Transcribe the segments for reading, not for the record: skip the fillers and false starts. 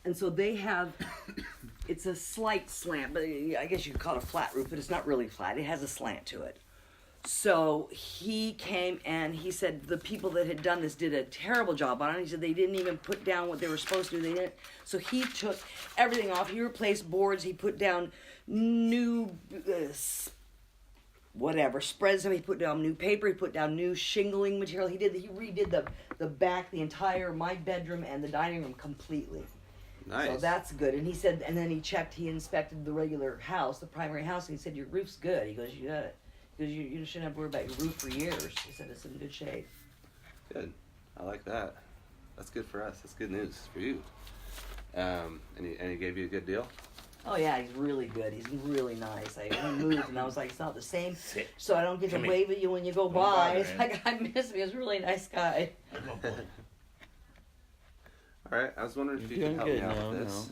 And so they have, it's a slight slant, but I guess you could call it a flat roof, but it's not really flat. It has a slant to it. So he came and he said the people that had done this did a terrible job on it. He said they didn't even put down what they were supposed to do. They didn't. So he took everything off. He replaced boards. He put down new spreads. He put down new paper. He put down new shingling material. He redid the back, the entire my bedroom and the dining room completely. Nice. So that's good. And he said, and then he inspected the regular house, the primary house, and he said your roof's good. He goes, you got it. Because you shouldn't have to worry about your roof for years. He said it's in good shape. Good. I like that. That's good for us. That's good news for you. And he gave you a good deal? Oh, yeah, he's really good. He's really nice. I moved, and I was like, it's not the same, so I don't get to wave at you when you go by. It's like, I miss him. He's a really nice guy. All right. I was wondering if you could help me out with this.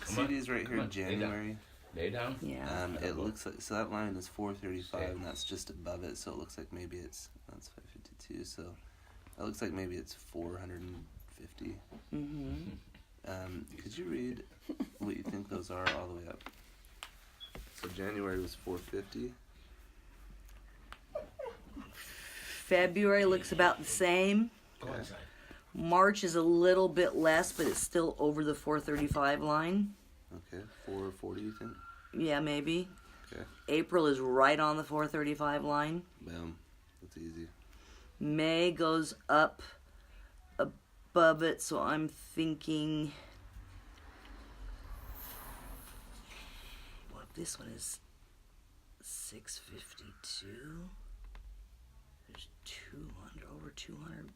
CD's right here in January. Lay down. Yeah. It looks like, so that line is 435, and that's just above it, so it looks like maybe that's 552, so it looks like maybe it's 450. Mm-hmm. Could you read what you think those are all the way up? So January was 450. February looks about the same. Go inside. March is a little bit less, but it's still over the 435 line. Okay, 440, you think? Yeah, maybe. Okay. April is right on the 435 line. Boom. That's easy. May goes up above it, so I'm thinking... Well, this one is 652. There's 200, over 200.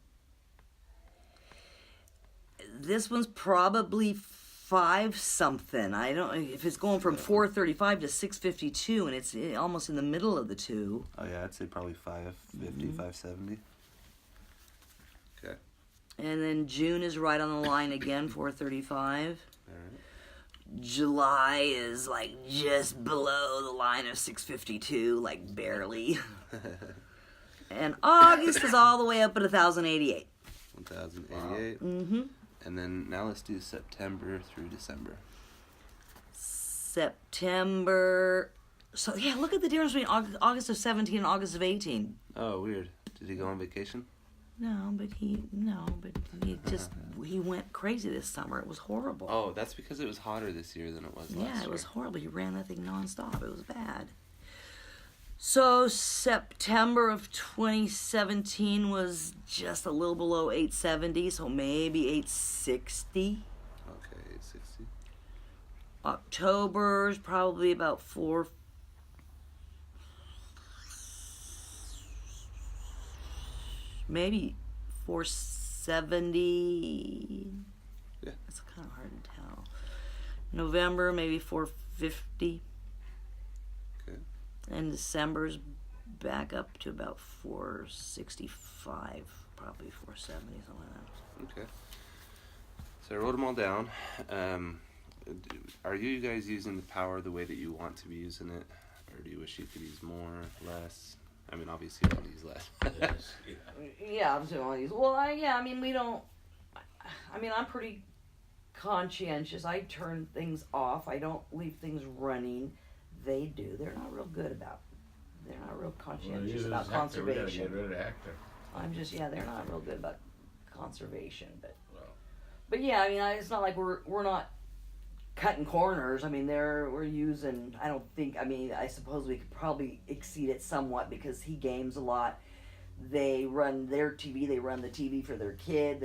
This one's probably 5 something. I don't know if it's going from 435 to 652, and it's almost in the middle of the two. Oh yeah, I'd say probably 550, 570. Okay. And then June is right on the line again, 435. All right. July is like just below the line of 652, like barely. And August is all the way up at 1,088. 1,088. Mm-hmm. And then now let's do September through December. September. So yeah, look at the difference between August of 17 and August of 18. Oh, weird. Did he go on vacation? No, but he went crazy this summer. It was horrible. Oh, that's because it was hotter this year than it was last year. Yeah, it was horrible. He ran that thing nonstop. It was bad. So September of 2017 was just a little below 870, so maybe 860. Okay, 860. October's probably about 4. Maybe 470. Yeah. It's kind of hard to tell. November, maybe 450. Okay. And December's back up to about 465, probably 470, something like that. Okay. So I wrote them all down. Are you guys using the power the way that you want to be using it? Or do you wish you could use more, less? I mean, obviously you want to use less. Yes, Yeah, I'm still on these. Well, we don't. I'm pretty conscientious. I turn things off. I don't leave things running. They do. They're not real good about. They're not real conscientious about conservation. We gotta get rid of Hector. They're not real good about conservation. Well, But yeah, it's not like we're not cutting corners. We're using. I suppose we could probably exceed it somewhat because he games a lot. They run their TV. They run the TV for their kid.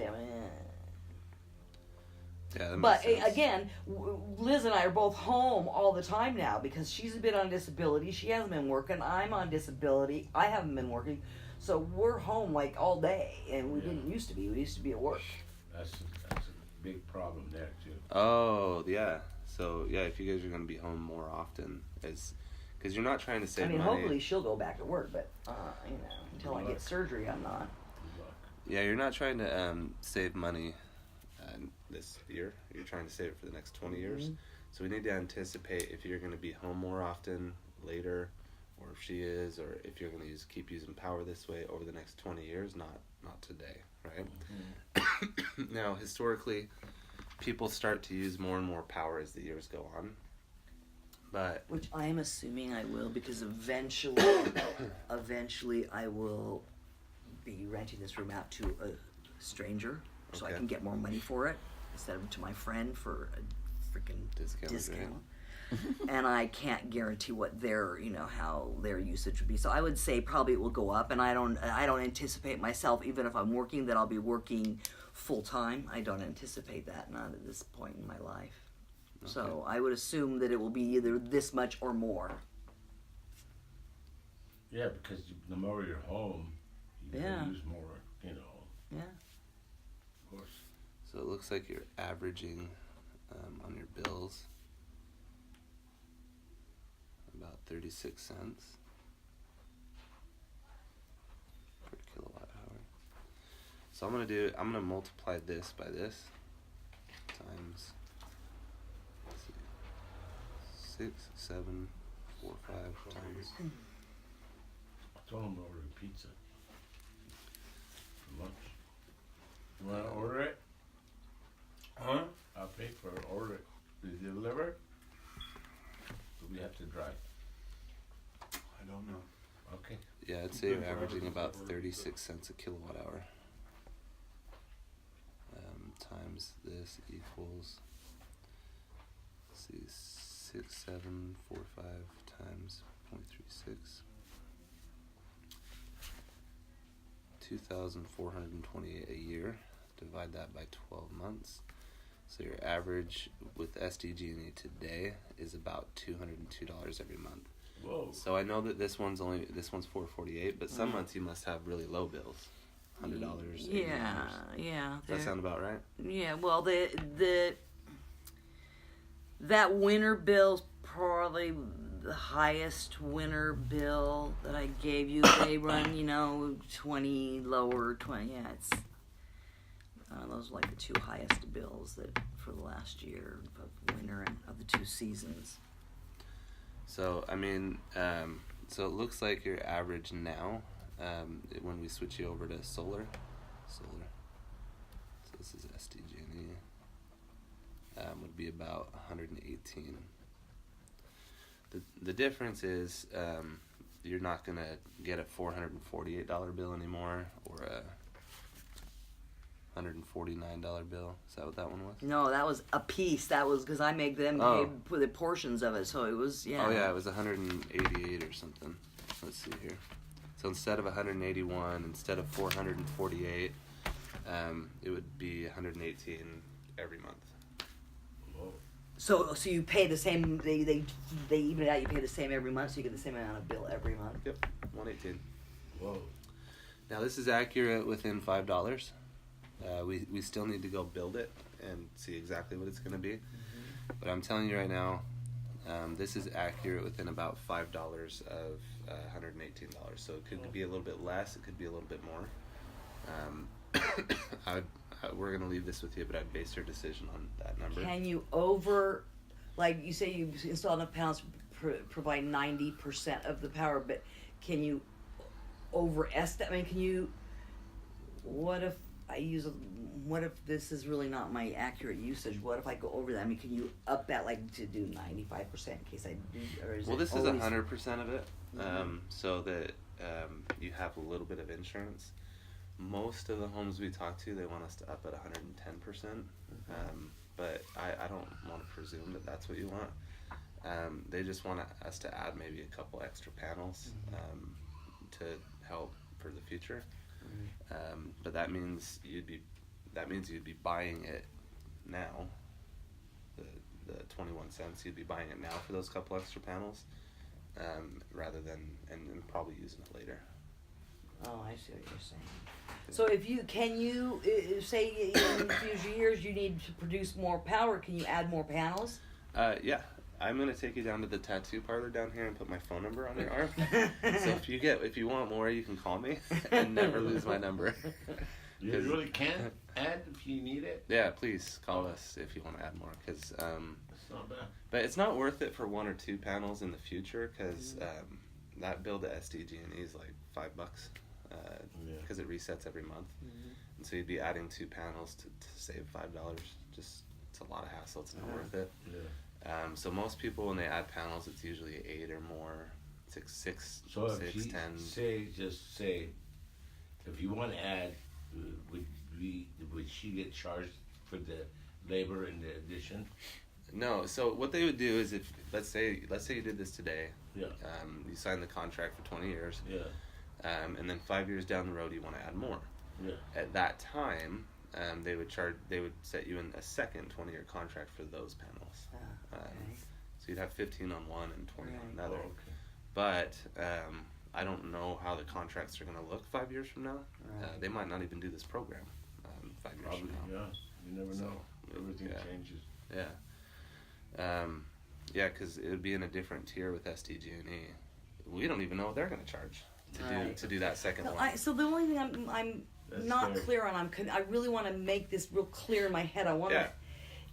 Yeah, that But makes sense. again, Liz and I are both home all the time now because she's been on disability. She hasn't been working. I'm on disability. I haven't been working. So we're home like all day, and we didn't used to be. We used to be at work. that's a big problem there too. Oh, yeah. So, yeah, if you guys are going to be home more often, because you're not trying to save money. Hopefully she'll go back to work, but until I get surgery, I'm not. Yeah, you're not trying to save money this year. You're trying to save it for the next 20 years. So we need to anticipate if you're going to be home more often later, or if she is, or if you're going to keep using power this way over the next 20 years, not today, right? Now, historically, people start to use more and more power as the years go on. But Which I am assuming I will, because eventually I will be renting this room out to a stranger, so I Okay. can get more money for it instead of to my friend for a freaking Discount, discount. And I can't guarantee what their, how their usage would be. So I would say probably it will go up, and I don't anticipate myself, even if I'm working, that I'll be working full time. I don't anticipate that, not at this point in my life. So I would assume that it will be either this much or more. Yeah, because the more you're home, you Yeah. use more, Yeah. of course. so it looks like you're averaging on your bills about 36 cents per kilowatt hour. So I'm gonna multiply this by this times, let's see, 6, 7, 4, 5 times. I told him to order pizza for lunch. You want to order it? Huh? I'll pay for it. Order it. Did you deliver? Do we have to drive? I don't know. Okay. Yeah, I'd say you're averaging about 36 cents a kilowatt hour. Times this equals, let's see, 6745 times 0.36. 2,428 a year. Divide that by 12 months. So your average with SDG&E today is about $202 every month. Whoa. So I know that this one's $448, but some months you must have really low bills, $100. Yeah, $80. yeah. Does that sound about right? Yeah, well, that winter bill's probably the highest winter bill that I gave you. They run, 20 lower, 20. Yeah, it's those are like the two highest bills that for the last year of winter and of the two seasons. So I mean, so it looks like your average now, when we switch you over to solar. So this is SDG&E. Would be about 118. The difference is you're not gonna get a $448 bill anymore or a $149 bill. Is that what that one was? No, that was a piece. That was because I make them Oh. pay for the portions of it, so it was Oh yeah, it was 188 or something. Let's see here. So instead of 181, instead of 448, it would be 118 every month. Whoa. So you pay the same. They even it out. You pay the same every month, so you get the same amount of bill every month. Yep, 118. Whoa. Now this is accurate within $5. We still need to go build it and see exactly what it's going to be. But I'm telling you right now, this is accurate within about $5 of $118. So it could be a little bit less. It could be a little bit more. We're going to leave this with you, but I'd base your decision on that number. Can you like you say you install enough panels to provide 90% of the power, but can you overestimate? I mean, can you? What if this is really not my accurate usage? What if I go over that? I mean, can you up that like to do 95% in case I do? Or is Well, it this is always- 100% of it, so that you have a little bit of insurance. Most of the homes we talk to, they want us to up at 110%, but I don't want to presume that that's what you want. They just want us to add maybe a couple extra panels to help for the future. But that means you'd be buying it now. The 21 cents, you'd be buying it now for those couple extra panels, rather than and probably using it later. Oh, I see what you're saying. So can you say in future years you need to produce more power? Can you add more panels? Yeah, I'm gonna take you down to the tattoo parlor down here and put my phone number on your arm. So if you want more, you can call me and never lose my number. You really can add if you need it. Yeah, please call us if you want to add more, because It's not bad. but it's not worth it for one or two panels in the future, because that bill to SDG&E is like $5, because it resets every month, and so you'd be adding two panels to save $5. Just It's a lot of hassle. It's not worth it. Yeah. So most people, when they add panels, it's usually 8 or more, six, So if 6, she 10. just say, if you want to add, would she get charged for the labor and the addition? No. So what they would do is, if let's say you did this today, Yeah. you signed the contract for 20 years, Yeah. and then 5 years down the road you want to add more. Yeah. At that time, they would set you in a second 20-year contract for those panels. Okay. So you'd have 15 on one and 20 on Right. another. Oh, okay. But I don't know how the contracts are going to look 5 years from now. Right. They might not even do this program 5 years Probably, from now. yeah. You never So, know. Everything yeah. changes. Yeah. Yeah, because it would be in a different tier with SDG&E. We don't even know what they're going to charge Right. to do that second No, one. so the only thing I'm That's not scary. clear on, I really want to make this real clear in my head. I want Yeah. to,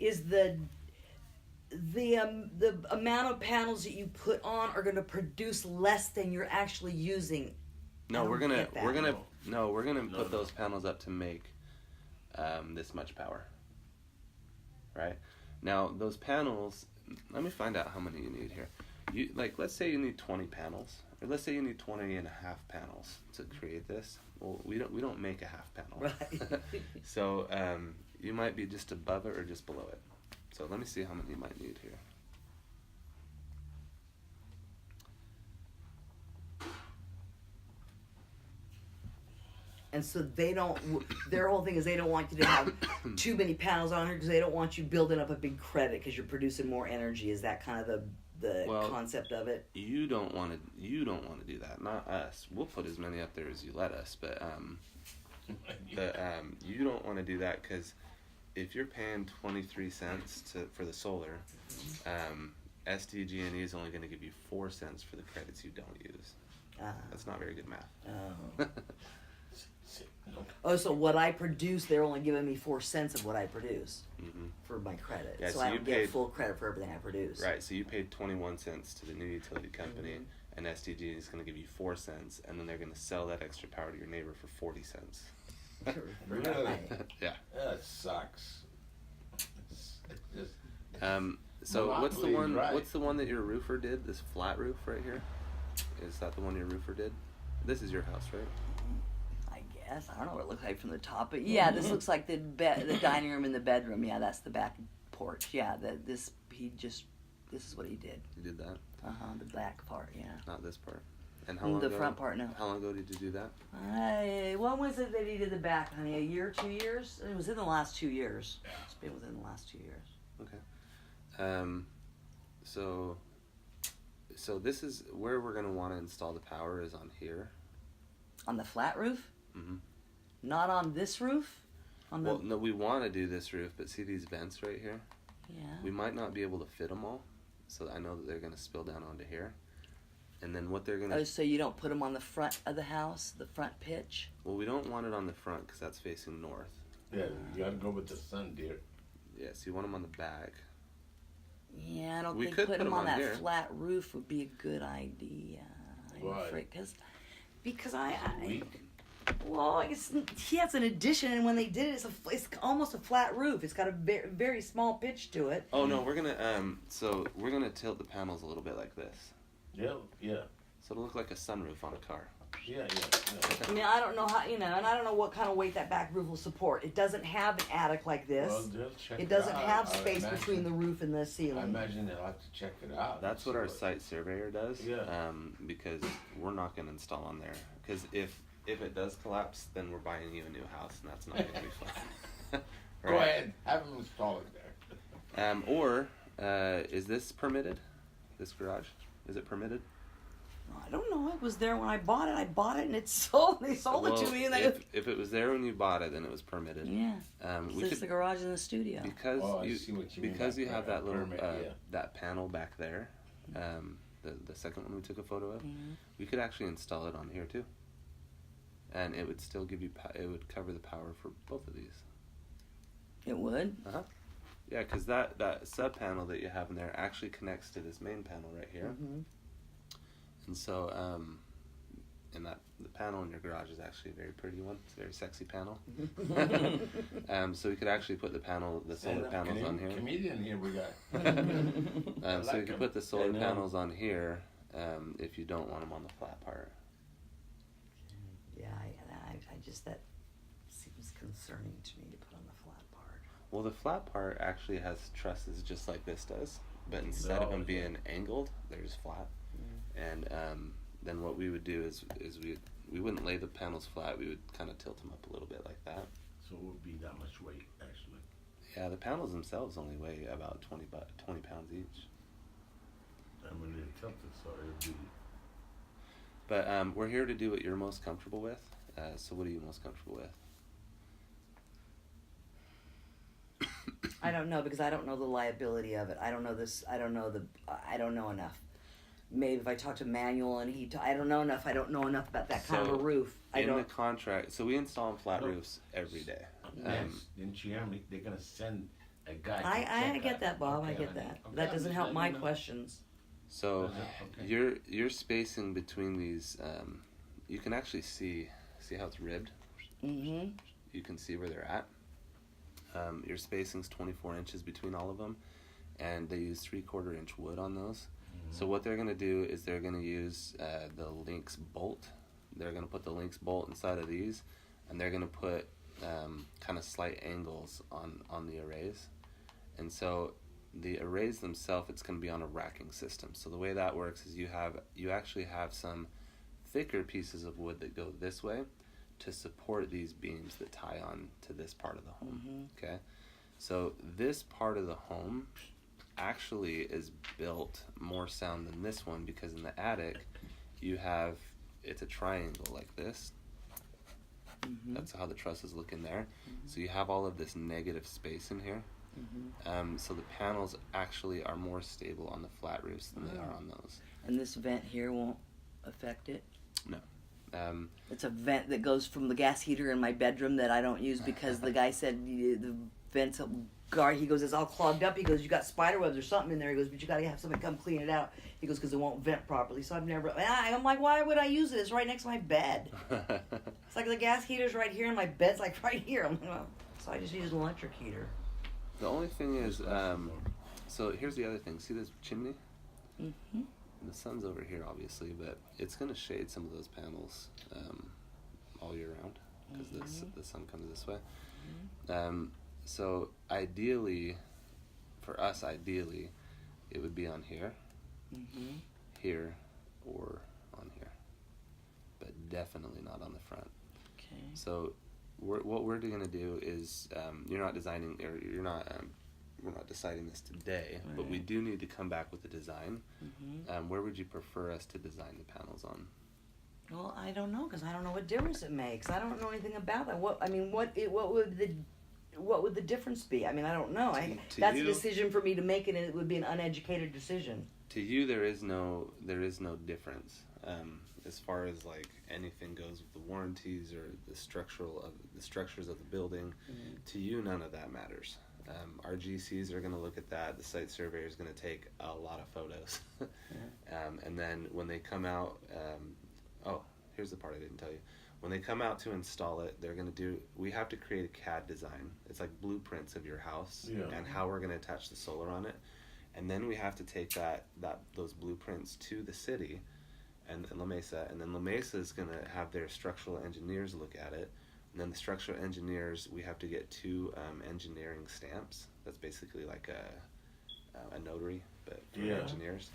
is the amount of panels that you put on are going to produce less than you're actually using. No, I we're don't gonna get that. we're gonna no we're gonna No, put no. those panels up to make this much power. Right? Now those panels, let me find out how many you need here. You let's say you need 20 panels, or let's say you need 20 and a half panels to create this. Well, we don't make a half panel. Right. So you might be just above it or just below it. So let me see how many you might need here. And so they don't. Their whole thing is they don't want you to have too many panels on here because they don't want you building up a big credit because you're producing more energy. Is that kind of the Well, concept of it? You don't want to do that. Not us. We'll put as many up there as you let us, but you don't want to do that because if you're paying 23 cents for the solar, SDG&E is only going to give you 4 cents for the credits you don't use. That's not very good math. Oh. Oh, so what I produce, they're only giving me 4 cents of what I produce Hmm. for my credit. Yeah, so so I you don't get paid- full credit for everything I produce. Right, so you paid 21 cents to the new utility company, and SDG is going to give you 4 cents, and then they're going to sell that extra power to your neighbor for 40 cents. Really? Yeah. That sucks. It's just, So what's the Monopoly, one? right. What's the one that your roofer did? This flat roof right here. Is that the one your roofer did? This is your house, right? I guess I don't know what it looks like from the top, but yeah, this looks like the dining room and the bedroom. Yeah, that's the back porch. Yeah, this is what he did. You did that, The back part. Yeah. not this part. And how long The ago? front part, no. How long ago did you do that? When was it that he did the back, honey? A year, 2 years? It was in the last 2 years. Yeah. It's been within the last 2 years. Okay. So this is where we're gonna want to install the power is on here. On the flat roof? Mm-hmm. Not on this roof? On the Well, no, we want to do this roof, but see these vents right here? yeah. We might not be able to fit them all, so I know that they're gonna spill down onto here. And then what they're gonna Oh, so you don't put them on the front of the house, the front pitch? well, we don't want it on the front because that's facing north. yeah, you gotta go with the sun, dear. Yes, you want them on the back. Yeah, I don't We think could putting put 'em them on on that here. flat roof would be a good idea. I'm Why? afraid because I Weak. well, he has an addition, and when they did it, it's almost a flat roof. It's got a very, very small pitch to it. Oh no, we're gonna tilt the panels a little bit like this, Yeah, yeah, so it'll look like a sunroof on a car. yeah. I mean, I don't know how, and I don't know what kind of weight that back roof will support. It doesn't have an attic like this. Well, they'll check It doesn't out. have I space imagine- between the roof and the I ceiling. imagine they'll have to check it out. That's and what our see site surveyor does. Yeah. Because we're not gonna install on there. Because if it does collapse, then we're buying you a new house, and that's not gonna be fun. Go ahead, have them install it there. Or is this permitted? This garage, is it permitted? I don't know. It was there when I bought it. I bought it, and it's sold. They sold it to me, and if it was there when you bought it, then it was permitted. yeah. We It's could the garage in the studio. because Oh, I you see what you mean because by you have that little permit, yeah. that panel back there. The second one we took a photo of, Mhm. we could actually install it on here too, and it would still give you it would cover the power for both of these. It would. Yeah, because that sub panel that you have in there actually connects to this main panel right here, Mhm. and so and that the panel in your garage is actually a very pretty one. It's a very sexy panel. So we could actually put the solar panels on here. Comedian here we got. So we could put the solar I know. panels on here if you don't want them on the flat part. Yeah, I just, that seems concerning to me to put on the flat part. Well, the flat part actually has trusses just like this does, but instead of them being angled, they're just flat. And then what we would do is we wouldn't lay the panels flat. We would kind of tilt them up a little bit like that. So it would be that much weight, actually. Yeah, the panels themselves only weigh about 20 pounds each. And when they're tilted, so it would be... But we're here to do what you're most comfortable with. So what are you most comfortable with? I don't know, because I don't know the liability of it. I don't know this. I don't know enough. Maybe if I talk to Manuel and I don't know enough. I don't know enough about that kind of a roof. In the contract, so we install flat roofs every day. Yes, didn't you hear me? They're going to send a guy to I check get that, Bob. I Okay, get that. okay, That I'm doesn't just help letting my you know. questions. So Okay. your spacing between these, you can actually see how it's ribbed. Mm-hmm. You can see where they're at. Your spacing's 24 inches between all of them, and they use 3/4 inch wood on those. So what they're gonna do is they're gonna use the Lynx bolt. They're gonna put the Lynx bolt inside of these, and they're gonna put kind of slight angles on the arrays. And so the arrays themselves, it's gonna be on a racking system. So the way that works is you actually have some thicker pieces of wood that go this way to support these beams that tie on to this part of the home. Okay, so this part of the home actually is built more sound than this one, because in the attic it's a triangle like this. That's how the trusses look in there. So you have all of this negative space in here. So the panels actually are more stable on the flat roofs than they are on those. And this vent here won't affect it? No. It's a vent that goes from the gas heater in my bedroom that I don't use because the guy said the vent's guard. He goes, it's all clogged up. He goes, you got spider webs or something in there. He goes, but you gotta have somebody come clean it out. He goes, because it won't vent properly. So I'm like, why would I use it? It's right next to my bed. It's like the gas heater's right here and my bed's like right here. I'm like, well, so I just use an electric heater. The only thing is, so here's the other thing. See this chimney? Mm-hmm. The sun's over here, obviously, but it's going to shade some of those panels all year round because the sun comes this way. So ideally, for us, it would be on here, here, or on here, but definitely not on the front. Okay. So what we're going to do is you're not designing, or you're not. We're not deciding this today, but we do need to come back with a design. Where would you prefer us to design the panels on? Well, I don't know because I don't know what difference it makes. I don't know anything about that. What would the difference be? I mean, I don't know. That's a decision for me to make, and it would be an uneducated decision. To you, there is no difference as far as like anything goes with the warranties or the structures of the building. To you, none of that matters. Our GCs are going to look at that. The site surveyor is going to take a lot of photos. And then when they come out, here's the part I didn't tell you. When they come out to install it, we have to create a CAD design. It's like blueprints of your house and how we're going to attach the solar on it. And then we have to take those blueprints to the city and La Mesa. And then La Mesa is going to have their structural engineers look at it. And then the structural engineers, we have to get 2 engineering stamps. That's basically like a notary, but for engineers.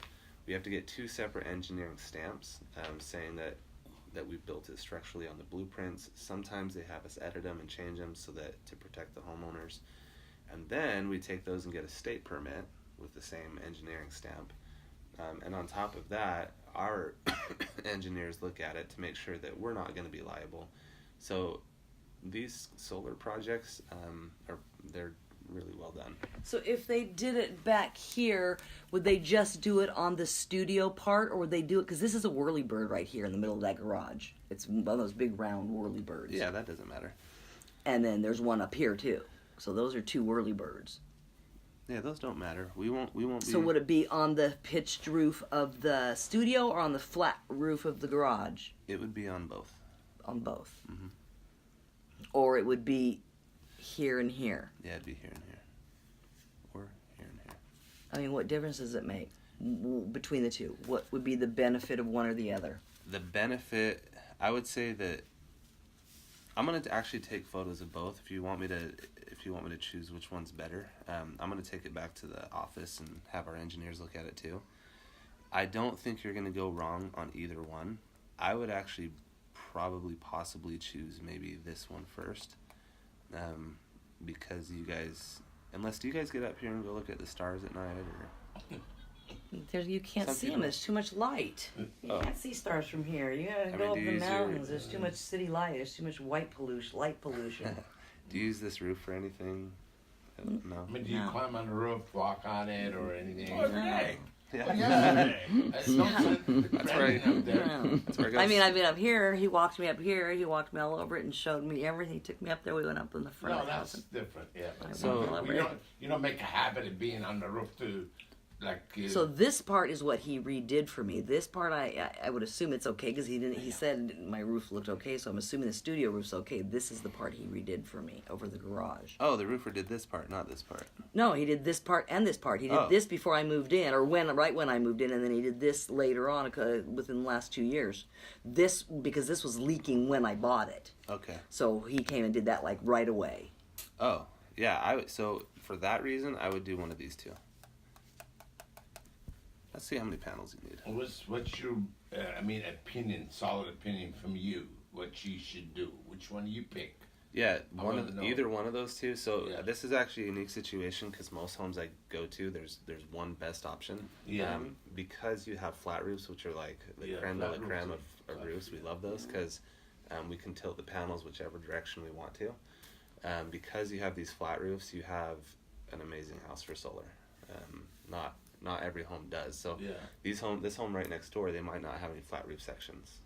We have to get 2 separate engineering stamps saying that we built it structurally on the blueprints. Sometimes they have us edit them and change them to protect the homeowners. And then we take those and get a state permit with the same engineering stamp. And on top of that, our engineers look at it to make sure that we're not going to be liable. So these solar projects they're really well done. So if they did it back here, would they just do it on the studio part, or would they do it, because this is a whirlybird right here in the middle of that garage. It's one of those big round whirlybirds. Yeah, that doesn't matter. And then there's one up here too. So those are 2 whirlybirds. Yeah, those don't matter. We won't be. So would it be on the pitched roof of the studio or on the flat roof of the garage? It would be on both. On both. Mhm. Or it would be here and here. Yeah, it'd be here and here. Or here and here. I mean, what difference does it make between the two? What would be the benefit of one or the other? The benefit, I would say that I'm gonna actually take photos of both. If you want me to choose which one's better, I'm gonna take it back to the office and have our engineers look at it too. I don't think you're gonna go wrong on either one. I would actually probably possibly choose maybe this one first, because you guys, do you guys get up here and go look at the stars at night or? You can't Some see them. people- There's too much light. You Oh. can't see stars from here. You gotta mean, go up do you the use your- mountains. There's too much city light. There's too much light pollution. Do you use this roof for anything? No. I mean, do you No. climb on the roof, walk on it, or anything? Oh, every day. Yeah. That's right. Up there. No. That's where it I goes. mean, I've been up here. He walked me up here. He walked me all over it and showed me everything. He took me up there. We went up in the front No, of the that's house. different. Yeah. But So- you don't make a habit of being on the roof to, like. So this part is what he redid for me. This part, I would assume it's okay because he didn't. He said my roof looked okay, so I'm assuming the studio roof's okay. This is the part he redid for me over the garage. Oh, the roofer did this part, not this part. No, he did this part and this part. He did Oh. this before I moved in, or right when I moved in, and then he did this later on within the last 2 years. This because this was leaking when I bought it, Okay. so he came and did that like right away. Oh, yeah. So for that reason, I would do one of these two. Let's see how many panels you need. What's your solid opinion from you? What you should do? Which one do you pick? Yeah, I wanna know. either one of those two. So Yeah. this is actually a unique situation because most homes I go to, there's one best option. Yeah. Because you have flat roofs, which are like the Yeah, creme de la flat creme roofs of are roofs. We love those because we can tilt the panels whichever direction we want to. Because you have these flat roofs, you have an amazing house for solar. Not every home does. So Yeah. this home right next door, they might not have any flat roof sections.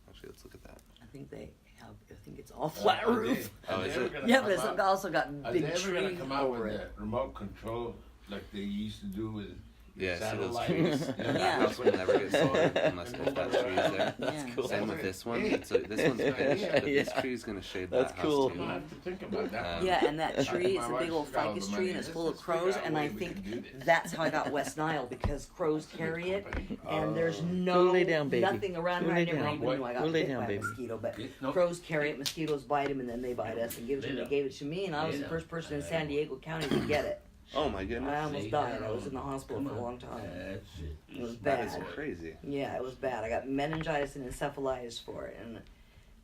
Actually, let's look at that. I think they have. I think it's all flat roof. Oh, is it? Yeah, but it's also got Are big they ever gonna trees come out over with it. the remote control like they used to do with Yeah, see those satellite? trees? Yeah. That house will never get solar unless if that tree is there. Yeah. cool. Same with this one. So this one's pitched, but this Yeah. tree is going to shade That's that cool. house You don't too. have to think about that. Yeah, and that tree, it's My a big wife's old got all ficus the tree, money. and it's Let's full of just figure crows, out a and way I we think can do this. that's how I got West Nile, because crows carry it, and there's Go no, lay down, baby. nothing around Go here. I lay never down. even knew I got Go lay bit down, by a baby. mosquito, but Nope. crows carry it, mosquitoes bite them, and then they bite us and give it to me. They gave it to me, and I was the first person in San Diego County to get it. Oh my goodness. I almost died. I was in the hospital for a long time. That's it. It was That bad. is crazy. Yeah, it was bad. I got meningitis and encephalitis for it, and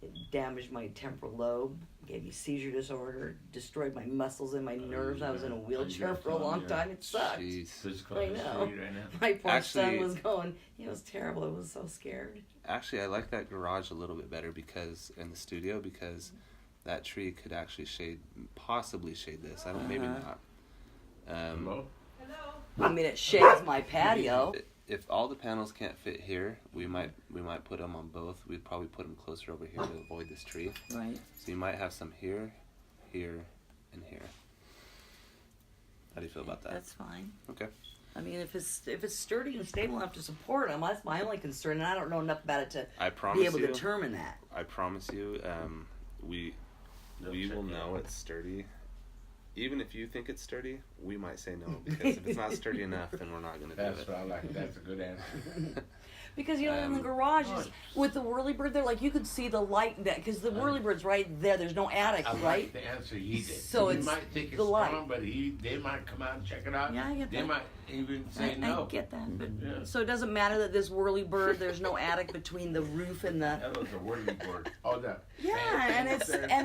it damaged my temporal lobe, gave me seizure disorder, destroyed my muscles and my nerves. I was in a wheelchair for a long time. It sucked. Jeez. Physical I know. history right now. My poor son Actually- was going. It was terrible. I was so scared. Actually, I like that garage a little bit better because in the studio because that tree could actually possibly shade this. I don't. Maybe Uh-huh. not. Hello? I mean, it shades my patio. If all the panels can't fit here, we might put them on both. We'd probably put them closer over here to avoid this tree. Right. So you might have some here, here, and here. How do you feel about that? That's fine. Okay. I mean, if it's sturdy and stable enough to support them, that's my only concern, and I don't know enough about it to I promise be able you. to determine that. I promise you. We will know it's sturdy. Even if you think it's sturdy, we might say no because if it's not sturdy enough, then we're not going to do That's it. what I like. That's a good answer. Because in the garage with the whirlybird there, like you could see the light in that because the whirlybird's right there. There's no attic, I like right? the answer he did. So you it's might think it's the light. strong, but they might come out and check it out. Yeah, I get They that. might even say I no. get that, but Yeah. so it doesn't matter that this whirlybird. There's no attic between the roof and the. That was a whirly bird. Oh, that. Yeah, and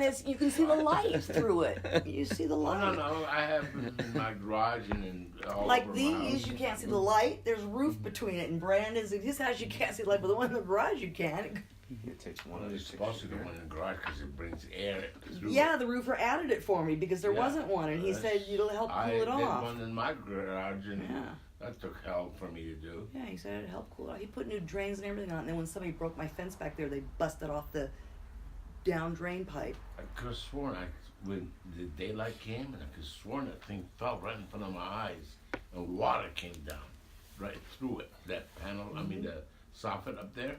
it's you can see the light through it. You see the Oh, light. no. I have them in my garage and in all Like over my these, house. you can't see the light. There's roof between it. And Brandon's, in his house, you can't see the light, but the one in the garage, you can. It takes one Well, of it's these supposed to pictures go here. in the garage because it brings air through. Yeah, the roofer added it for me because there Yeah. wasn't one, and he said it'll help cool I it did off. one in my garage, and Yeah. that took hell for me to do. Yeah, he said it'd help cool it off. He put new drains and everything on it, and then when somebody broke my fence back there, they busted off the down drain pipe. I could have sworn when the daylight came, and I could sworn that thing fell right in front of my eyes, and water came down right through it. That panel, I mean the soffit up there.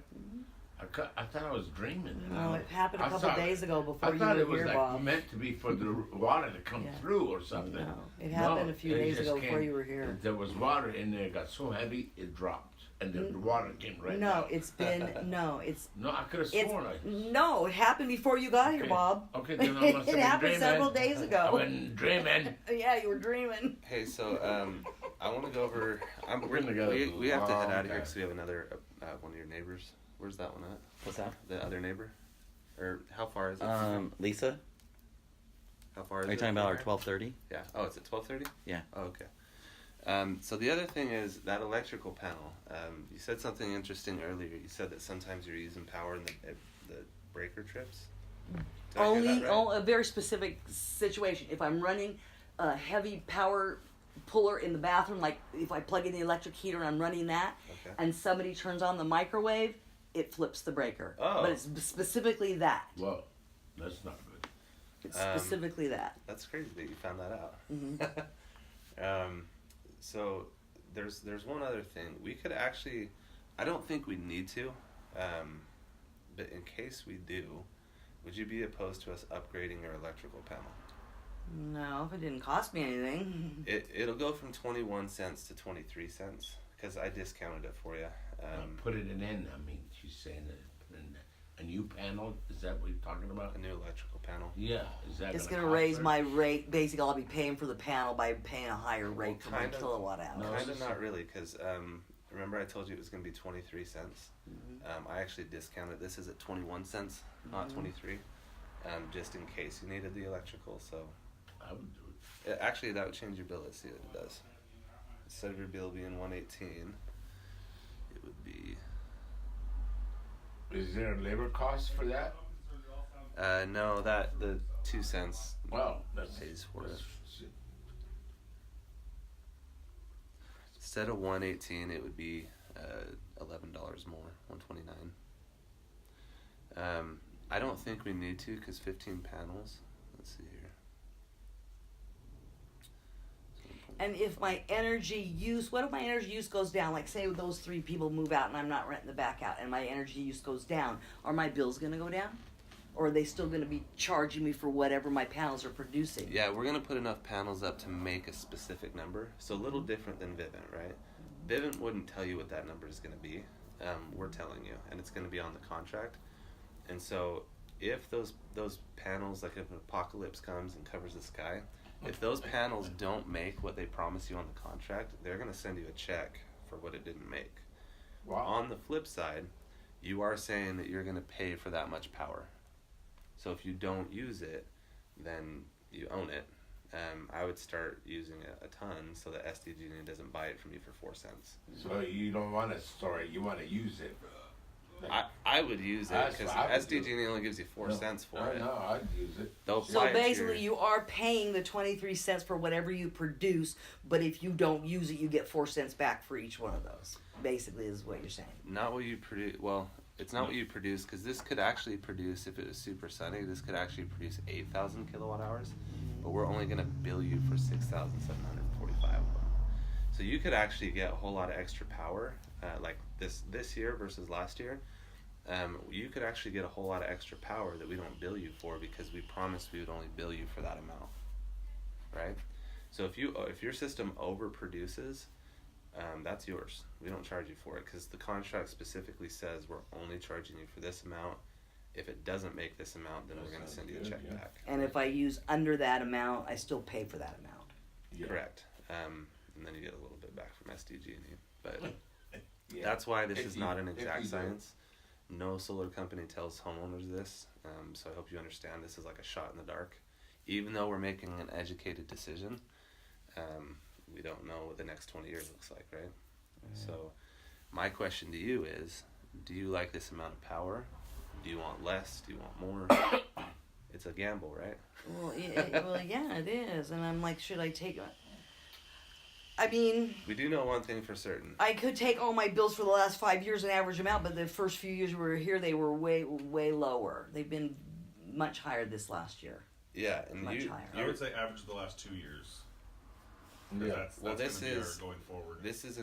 I thought I was dreaming. No, it happened a I couple thought- days ago before I you thought were it was here, like Bob. meant to be for the water to come Yeah. through or something. No, it happened a few it days just ago before came- you were here. There was water in there. It got so heavy it dropped, and the water came right No, down. it's been no, it's No, I could have it's sworn no. It happened before you got here, Okay. Bob. Okay, then I must have It been happened dreaming. several days I've ago. been dreaming. Yeah, you were dreaming. Hey, so I want to go over. We're together we, for a we have to head long out of here time. because we have another one of your neighbors. Where's that one at? What's that? The other neighbor, or how far is it? Lisa? How far is Are it? you talking about our from 12:30? here? Yeah. Oh, it's at 12:30. Yeah. Oh, okay. So the other thing is that electrical panel. You said something interesting earlier. You said that sometimes you're using power in the breaker trips. Did I hear Only, that right? a very specific situation. If I'm running a heavy power puller in the bathroom, like if I plug in the electric heater and I'm running that, Okay. and somebody turns on the microwave, it flips the breaker. Oh. But it's specifically that. Well, that's not good. It's specifically that. That's crazy that you found that out. Mm-hmm. So there's one other thing. We could actually, I don't think we need to, but in case we do, would you be opposed to us upgrading your electrical panel? No, if it didn't cost me anything. It'll go from 21 cents to 23 cents because I discounted it for you. Put it in. I mean, she's saying that put in a new panel. Is that what you're talking about? A new electrical panel. Yeah. Is that It's gonna going to raise cost her? my rate. Basically, I'll be paying for the panel by paying a higher rate for my kind of. kilowatt hour. No. Kind of not really, because remember I told you it was going to be 23 cents. I actually discounted. This is at 21 cents, not 23, just in case you needed the electrical. So I would do it. actually, that would change your bill. Let's see what it does. Instead of your bill being 118, it would be Is there a labor cost for that? no, that the 2 cents Well, that's pays for it. that's- Instead of 118, it would be $11 more, 129. I don't think we need to because 15 panels. Let's see here. And if my energy use, what if my energy use goes down? Like, say those 3 people move out and I'm not renting the back out, and my energy use goes down. Are my bills going to go down? Or are they still going to be charging me for whatever my panels are producing? Yeah, we're gonna put enough panels up to make a specific number. So a little different than Vivint, right? Vivint wouldn't tell you what that number is gonna be. We're telling you, and it's gonna be on the contract. And so if those panels, like if an apocalypse comes and covers the sky, if those panels don't make what they promise you on the contract, they're gonna send you a check for what it didn't make. Wow. On the flip side, you are saying that you're gonna pay for that much power. So if you don't use it, then you own it. I would start using it a ton so that SDG&E doesn't buy it from you for 4 cents. So you don't want to store it. You want to use it. I would use it That's because what I would do. SDG&E only gives you 4 cents for it. No, I'd use it. They'll So buy it to basically, your- you are paying the 23 cents for whatever you produce, but if you don't use it, you get 4 cents back for each one of those. Basically, is what you're saying. not what you produce. Well, it's not what you produce because this could actually produce, if it was super sunny, this could actually produce 8,000 kilowatt hours, but we're only going to bill you for 6,745 of them. So you could actually get a whole lot of extra power, like this year versus last year. You could actually get a whole lot of extra power that we don't bill you for because we promised we would only bill you for that amount, right? So if your system overproduces, that's yours. We don't charge you for it because the contract specifically says we're only charging you for this amount. If it doesn't make this amount, then we're going to send you a check back. And if I use under that amount, I still pay for that amount. Yeah. Correct. And then you get a little bit back from SDG&E. But Yeah. that's why this If is you- not an if exact you do. science. No solar company tells homeowners this. So I hope you understand this is like a shot in the dark. Even though we're making an educated decision, we don't know what the next 20 years looks like, right? So my question to you is, do you like this amount of power? Do you want less? Do you want more? It's a gamble, right? Well, yeah, it is. And I'm like, should I take it? I mean, We do know one thing for certain. I could take all my bills for the last 5 years and average them out, but the first few years we were here, they were way, way lower. They've been much higher this last year. Yeah, and Much you, higher. I would say average the last 2 years. 'Cause Yeah. That's Well, gonna this be our is- going forward. this is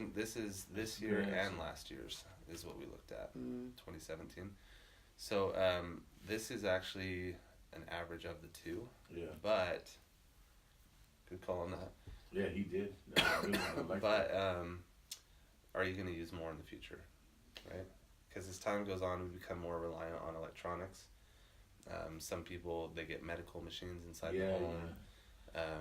this year Experience. and last year's is what we looked at, Mm. 2017. So this is actually an average of the two, Yeah. but good call on that. Yeah, he did. That's good. I like But that. are you going to use more in the future, right? Because as time goes on, we become more reliant on electronics. Some people, they get medical machines inside Yeah, the home.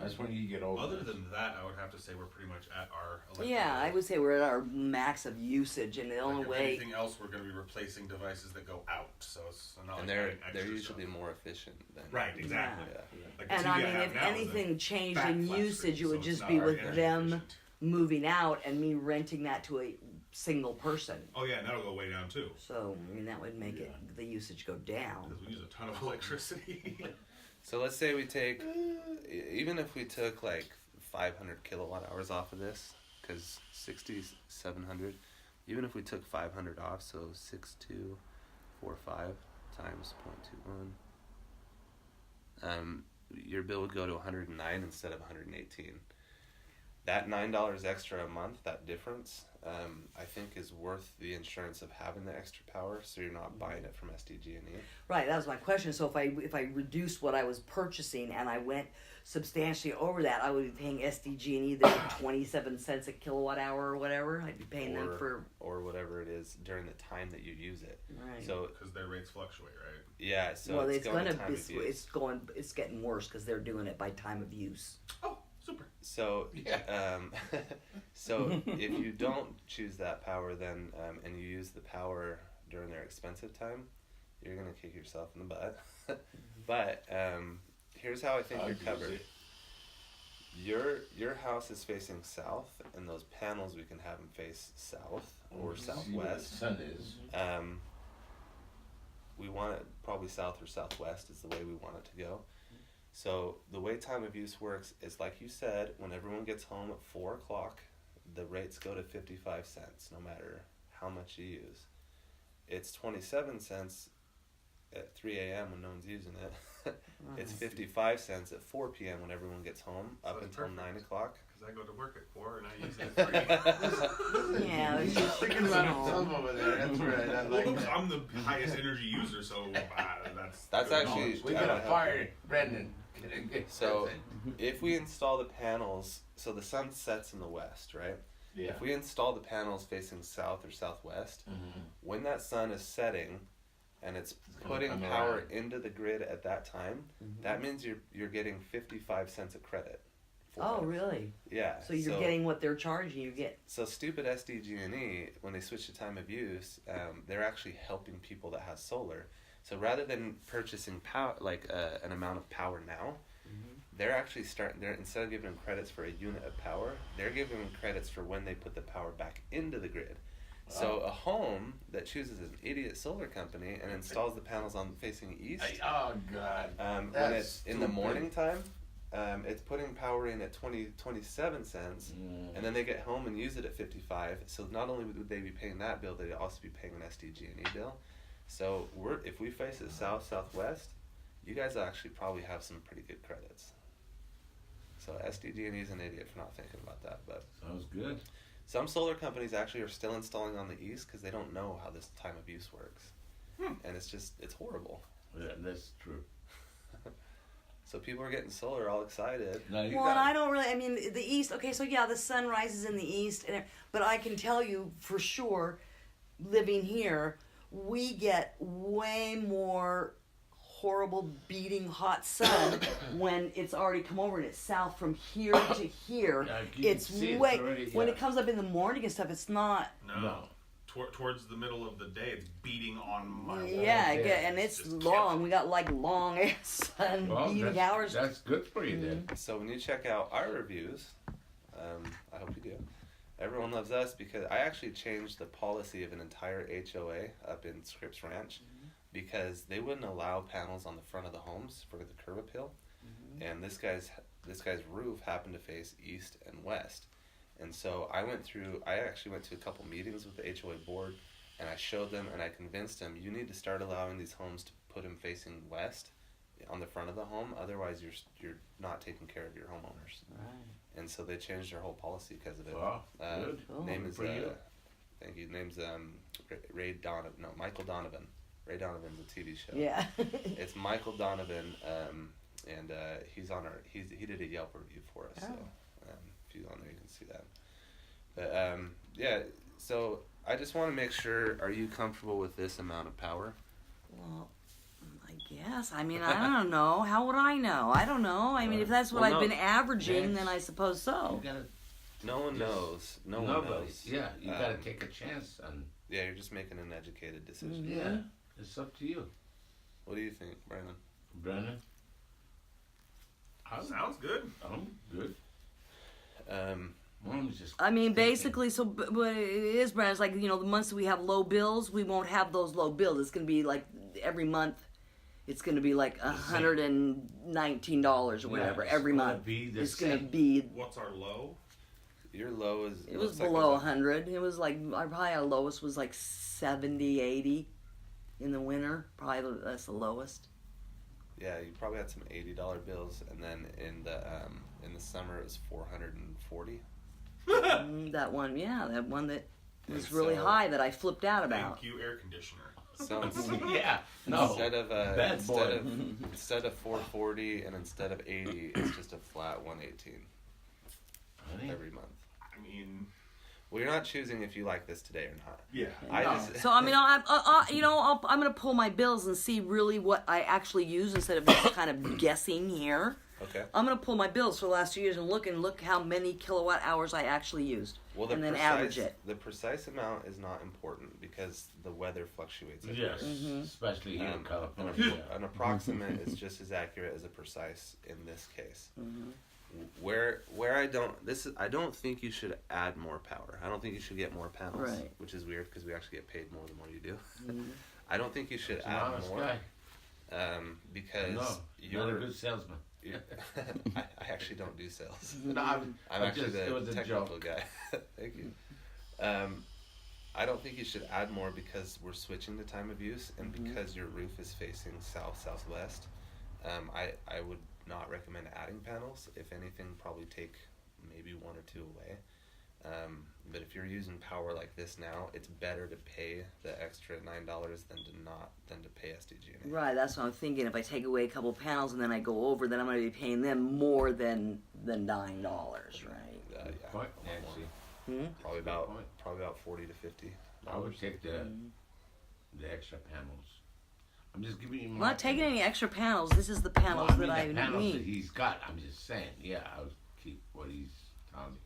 That's when you get older. Other than that, I would have to say we're pretty much at our Yeah, I would say we're at our max of usage, and the only if way. anything else, we're going to be replacing devices that go out. So it's not And like they're adding extra usually stuff. more efficient than Right, exactly. Yeah. Like the And TV I mean, have if now is a anything changed fat in flat usage, screen, it would so just it's be not with very them energy efficient. moving out and me renting that to a single person. Oh yeah, and that'll go way down too. So, I mean, that would make it the usage go down. Because we use a ton of electricity. So let's say we take, even if we took like 500 kilowatt hours off of this, because 6,700, even if we took 500 off, so 6,245 times 0.21, your bill would go to 109 instead of 118. That $9 extra a month, that difference, I think is worth the insurance of having the extra power, so you're not buying it from SDG&E. Right, that was my question. So if I reduced what I was purchasing and I went substantially over that, I would be paying SDG&E the 27 cents a kilowatt hour or whatever. I'd be paying them for or whatever it is during the time that you use it. right. So Because their rates fluctuate, right? yeah, so well, it's going to time of use. it's getting worse because they're doing it by time of use. Oh, super. So Yeah. so if you don't choose that power, then and you use the power during their expensive time, you're gonna kick yourself in the butt. But here's how I think I'll you're use covered. it. Your house is facing south, and those panels we can have them face south or See where the southwest. sun is. We want it probably south or southwest is the way we want it to go. So the way time of use works is like you said, when everyone gets home at 4 o'clock, the rates go to 55 cents no matter how much you use. It's 27 cents at 3 a.m. when no one's using it. It's 55 cents at 4 p.m. when everyone gets home up That's until 9 perfect. o'clock. Because I go to work at 4 and I use it at 3. Yeah, it's just Thinking about himself over there. That's right. I like Well, that. I'm the highest energy user, so That's good actually- knowledge. We I gotta don't have- fire Brendan. So if we install the panels, so the sun sets in the west, right? yeah. If we install the panels facing south or southwest, Mhm. when that sun is setting and it's gonna putting come power around. into the grid at that time, that means you're getting 55 cents of credit. for Oh, it. really? Yeah. So you're getting what they're charging. You get So stupid SDG&E, when they switch to time of use, they're actually helping people that have solar. So rather than purchasing power, like an amount of power now, they're actually they're instead of giving them credits for a unit of power, they're giving them credits for when they put the power back into the grid. So a home that chooses an idiot solar company and installs the panels on facing east, Oh God. when That's it's in the stupid. morning time, it's putting power in at 27 cents, and then they get home and use it at 55. So not only would they be paying that bill, they'd also be paying an SDG&E bill. So if we face it south southwest, you guys actually probably have some pretty good credits. So SDG&E is an idiot for not thinking about that, but Sounds good. some solar companies actually are still installing on the east because they don't know how this time of use works, and it's horrible. Yeah, that's true. So people are getting solar all excited. Now you well, and got I don't really. I mean, the east. Okay, so yeah, the sun rises in the east, but I can tell you for sure, living here, we get way more horrible beating hot sun when it's already come over and it's south from here to here. Yeah, you can It's see it's way already- when yeah. it comes up in the morning and stuff. It's not. No. Towards the middle of the day, it's beating on my wall. Yeah, yeah. and it's Just long. We got like long ass sun Well, beating that's, hours. that's good for you then. So when you check out our reviews, I hope you do. Everyone loves us because I actually changed the policy of an entire HOA up in Scripps Ranch because they wouldn't allow panels on the front of the homes for the curb appeal, and this guy's roof happened to face east and west, and so I actually went to a couple meetings with the HOA board, and I showed them and I convinced them you need to start allowing these homes to put them facing west on the front of the home. Otherwise, you're not taking care of your homeowners. Right. And so they changed their whole policy because of it. Wow, good. Name is For you. thank you. Name's Ray Donovan. No, Michael Donovan. Ray Donovan's a TV show. Yeah. It's Michael Donovan, and he's on our. He did a Yelp review for us. So if you go on there, you can see that. But yeah, so I just want to make sure. Are you comfortable with this amount of power? Well, I guess. I mean, I don't know. How would I know? I don't know. I mean, if that's what Well, I've no. been averaging, Yes. then I suppose so. You gotta, No one Just knows. No one nobody. knows. Yeah, you gotta Um, take a chance on. Yeah, you're just making an educated decision. Yeah, it's up to you, What do you think, Brandon? Brennan. Sounds good. I'm good. Mom's just. I mean, thinking. basically, so, but it is, Brad, it's like, the months that we have low bills, we won't have those low bills. It's going to be like every month, it's going to be like $119 or whatever it's every gonna month. be the It's going to same. be, What's our low? Your low is. it was looks like below it was 100. It was like, probably our lowest was like 70, 80 in the winter. Probably that's the lowest. Yeah, you probably had some $80 bills, and then in the summer it was $440. That one, that one that was And really so- high that I flipped out about. Thank you, air conditioner. So Yeah. No. instead of Bad boy. instead of 440 and instead of 80, it's just a flat 118 Honey, every month. I mean, Well, you're not choosing if you like this today or not. yeah. I No. just So I mean, I'm gonna pull my bills and see really what I actually use instead of just kind of guessing here. okay. I'm gonna pull my bills for the last 2 years and look how many kilowatt hours I actually used, Well, and then average it. The precise amount is not important because the weather fluctuates. every Yes, year. especially here in An, California. an approximate is just as accurate as a precise in this case. Mm-hmm. Where I don't think you should add more power. I don't think you should get more panels, Right. which is weird because we actually get paid more the more you do. Mm-hmm. I don't think you should He's an add honest more guy. because No, not a you're. good salesman. I actually don't do sales. No, I'm actually it was the a technical joke. guy. Thank you. I don't think you should add more because we're switching the time of use and because your roof is facing southwest. I would not recommend adding panels. If anything, probably take maybe one or two away. But if you're using power like this now, it's better to pay the extra $9 than to pay SDG&E. Right, that's what I'm thinking. If I take away a couple panels and then I go over, then I'm gonna be paying them more than $9, right? Yeah, Point, a lot more. Nancy. Probably Good about point. 40 to 50. I would take the extra panels. I'm just giving you I'm my not taking opinion. any extra panels. This is the panels Well, I mean, that I the panels that need. he's got. I'm just saying. Yeah, I would keep what he's telling me.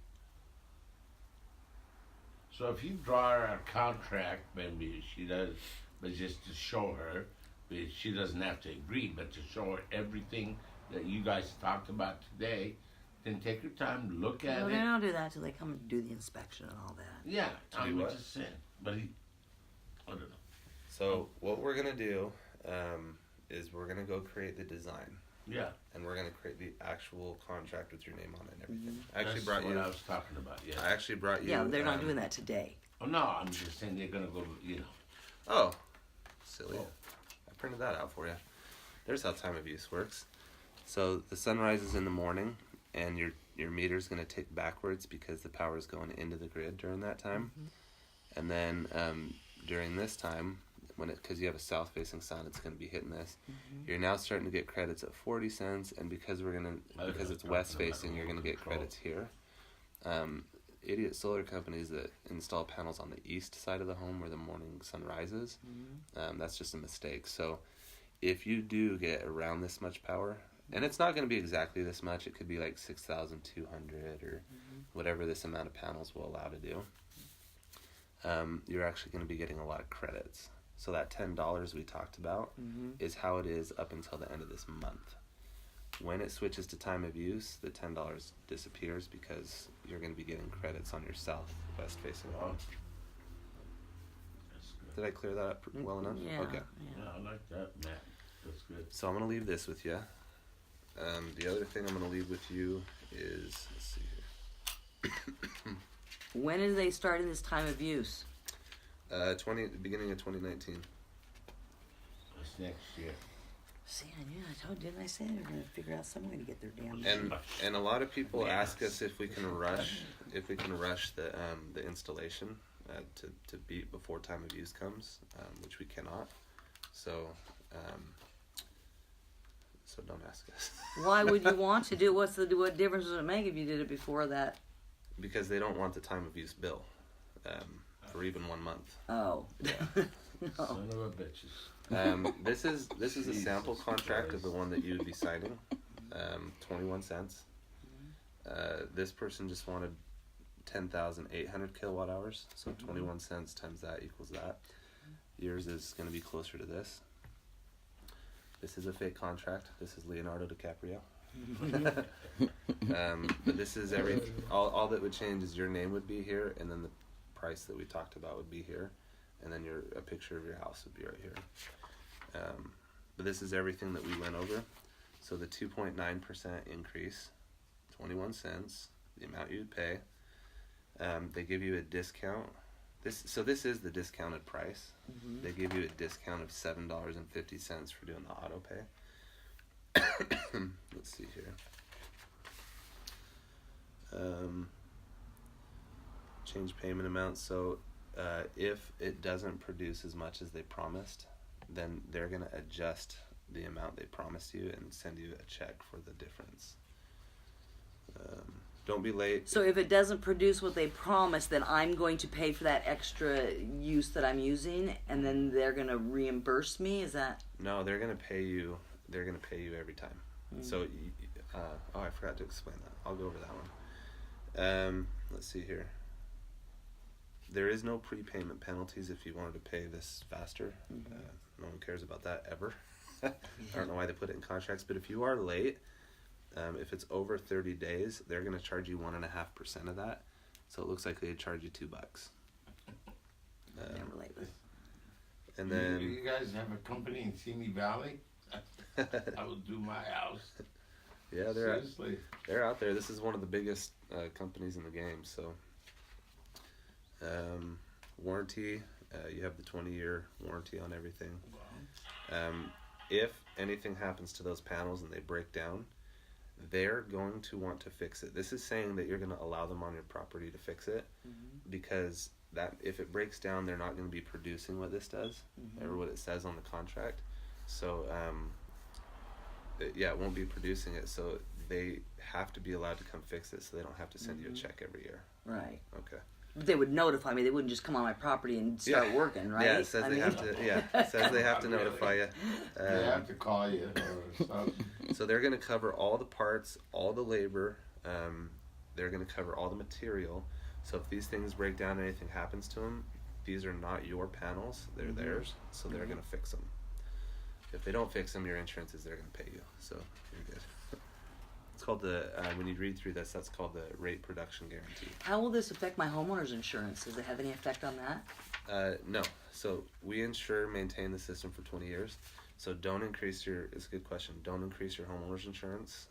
So if you draw her a contract, maybe she does, but just to show her, but she doesn't have to agree, but to show her everything that you guys talked about today, then take your time, look at No, it. they don't do that till they come and do the inspection and all that. Yeah, To I'm do what? just saying. But I don't know. So what we're gonna do is we're gonna go create the design, Yeah, and we're gonna create the actual contract with your name on it and everything. I actually that's brought what you. I was talking about. Yeah. I actually brought you. Yeah, they're not doing that today. Oh no, I'm just saying they're gonna go. You know. Oh, silly! Oh. I printed that out for you. There's how time of use works. So the sun rises in the morning, and your meter's gonna tick backwards because the power is going into the grid during that time, and then during this time. Because you have a south-facing sun, it's going to be hitting this. You're now starting to get credits at 40 cents, and because it's west-facing, you're going to get credits here. Idiot solar companies that install panels on the east side of the home where the morning sun rises, that's just a mistake. So if you do get around this much power, and it's not going to be exactly this much, it could be like 6,200 or whatever this amount of panels will allow to do, you're actually going to be getting a lot of credits. So that $10 we talked about is how it is up until the end of this month. When it switches to time of use, the $10 disappears because you're going to be getting credits on your southwest facing Oh, home. that's good. Did I clear that up well enough? Yeah. Okay. Yeah, I like that, Matt. That's good. So I'm going to leave this with you. The other thing I'm going to leave with you is, let's see here. When are they starting this time of use? The beginning of 2019. That's next year. See, I knew. I told, didn't I say they're gonna figure out some way to get their damn. And a lot of people ask us if we can rush the installation to beat before time of use comes, which we cannot. So don't ask us. Why would you want to do? What difference does it make if you did it before that? Because they don't want the time of use bill for even 1 month. Oh. No. Son of a bitches. This is a Jesus sample contract of Christ. the one that you would be signing. 21 cents. This person just wanted 10,800 kilowatt hours, so 21 cents times that equals that. Yours is going to be closer to this. This is a fake contract. This is Leonardo DiCaprio. But this is all that would change is your name would be here, and then the price that we talked about would be here, and then a picture of your house would be right here. But this is everything that we went over. So the 2.9% increase, 21 cents, the amount you'd pay. They give you a discount. This is the discounted price. Mm-hmm. They give you a discount of $7.50 for doing the auto pay. Let's see here. Change payment amount. So if it doesn't produce as much as they promised, then they're going to adjust the amount they promised you and send you a check for the difference. Don't be late. So if it doesn't produce what they promised, then I'm going to pay for that extra use that I'm using, and then they're going to reimburse me. Is that? No, they're going to pay you. They're going to pay you every time. So, I forgot to explain that. I'll go over that one. Let's see here. There is no prepayment penalties if you wanted to pay this faster. No one cares about that ever. I don't know why they put it in contracts, but if you are late, if it's over 30 days, they're going to charge you 1.5% of that. So it looks like they charge you $2. Never late. And then You guys have a company in Simi Valley? I will do my house. yeah, Seriously. they're out there. This is one of the biggest companies in the game. So warranty, you have the 20-year warranty on everything. If anything happens to those panels and they break down, they're going to want to fix it. This is saying that you're going to allow them on your property to fix it, because that if it breaks down, they're not going to be producing what this does, or what it says on the contract. So it won't be producing it. So they have to be allowed to come fix it, so they don't have to send you a check every year. Right. Okay. They would notify me. They wouldn't just come on my property and start working, right? Yeah, it says they have to. Yeah, it says they have to notify you. They have to call you or something. So they're going to cover all the parts, all the labor. They're going to cover all the material. So if these things break down and anything happens to them, these are not your panels. They're theirs. So they're going to fix them. If they don't fix them, your insurance is they're going to pay you. So you're good. It's called when you read through this, that's called the rate production guarantee. How will this affect my homeowner's insurance? Does it have any effect on that? No. So we maintain the system for 20 years. So don't increase it's a good question. Don't increase your homeowner's insurance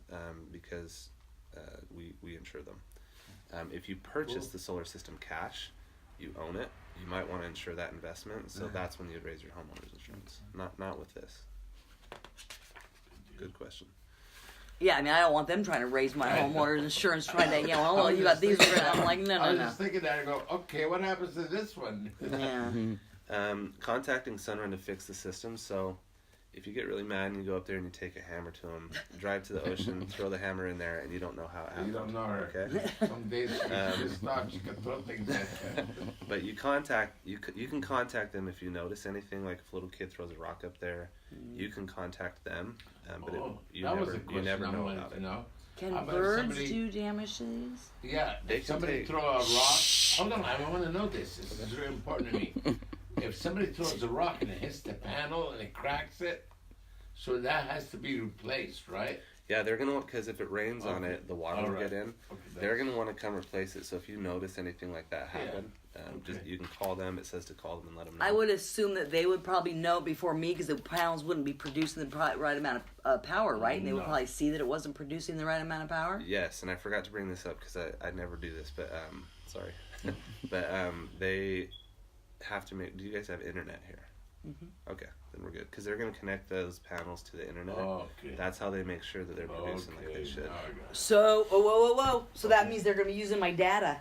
because we insure them. If you purchase the solar system cash, you own it. You might want to insure that investment. So that's when you'd raise your homeowner's insurance. Not with this. Good question. Yeah, I mean, I don't want them trying to raise my homeowner's insurance, trying to, well, you got these. I'm like, I no. was just thinking that. I go, okay, what happens to this one? Yeah. Contacting Sunrun to fix the system. So if you get really mad and you go up there and you take a hammer to them, drive to the ocean, throw the hammer in there, and you don't know how it happened. You don't know her. Okay. Some days she's stuck. She can throw things at you. But you can contact them if you notice anything, like if a little kid throws a rock up there, you can contact them. But you never know about it. Can How about birds somebody- do damage to these? Yeah, They if somebody can throw a rock. Hold on, I want to know this. This is very important to me. If somebody throws a rock and it hits the panel and it cracks it, so that has to be replaced, right? Yeah, they're gonna because if it rains on Okay. it, the water will Alright. get in. Okay, They're gonna want to come replace it. So if you notice anything like that happen, just Okay. you can call them. It says to call them and let them know. I would assume that they would probably know before me because the panels wouldn't be producing the right amount of power, right? And they would No. probably see that it wasn't producing the right amount of power. Yes, and I forgot to bring this up because I never do this, but sorry, but they have to make. Do you guys have internet here? Okay, then we're good because they're going to connect those panels to the internet. Okay. That's how they make sure that they're producing like they should. Now I got it. So, whoa. So that means they're going to be using my data.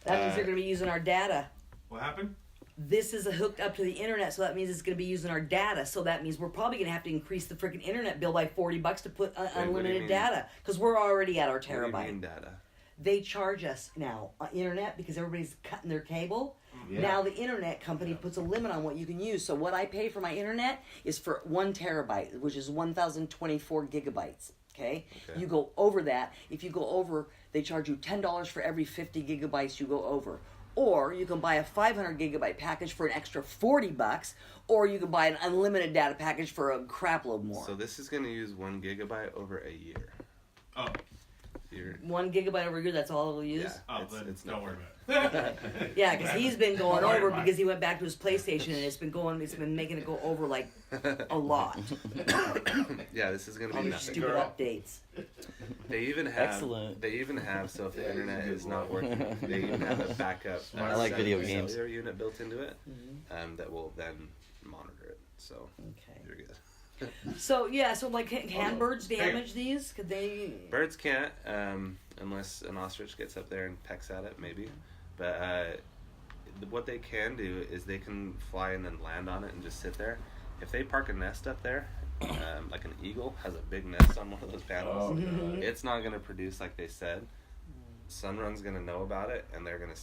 That means they're going to be using our data. What happened? This is hooked up to the internet, so that means it's going to be using our data. So that means we're probably going to have to increase the freaking internet bill by $40 to put what do you unlimited mean? data because we're already at our What do you terabyte. mean data? They charge us now on internet because everybody's cutting their cable. Yeah. Now the internet company puts a limit on what you can use. So what I pay for my internet is for 1 terabyte, which is 1,024 gigabytes. Okay? You go over that. If you go over, they charge you $10 for every 50 gigabytes you go over. Or you can buy a 500 gigabyte package for an extra $40, or you can buy an unlimited data package for a crap load more. So this is going to use 1 gigabyte over a year. Oh, You're, 1 gigabyte over a year, that's all it'll use? yeah, then it's don't not worry about it. Yeah, because he's been going Don't worry over about it. because he went back to his PlayStation and it's been making it go over like a lot. Yeah, this is going to All be these nothing. stupid Girl. updates. They even have. Excellent. They even have. So if the Yeah, he's a internet good is not boy. working, they even have a backup. I like video cellular games. unit built into it, that will then monitor it. So Okay. you're good. So yeah, so like can birds damage these? Could they? Birds can't, unless an ostrich gets up there and pecks at it, maybe. But what they can do is they can fly and then land on it and just sit there. If they park a nest up there, like an eagle has a big nest on one of those panels, Oh, God. it's not going to produce like they said. Sunrun's going to know about it, and they're going to.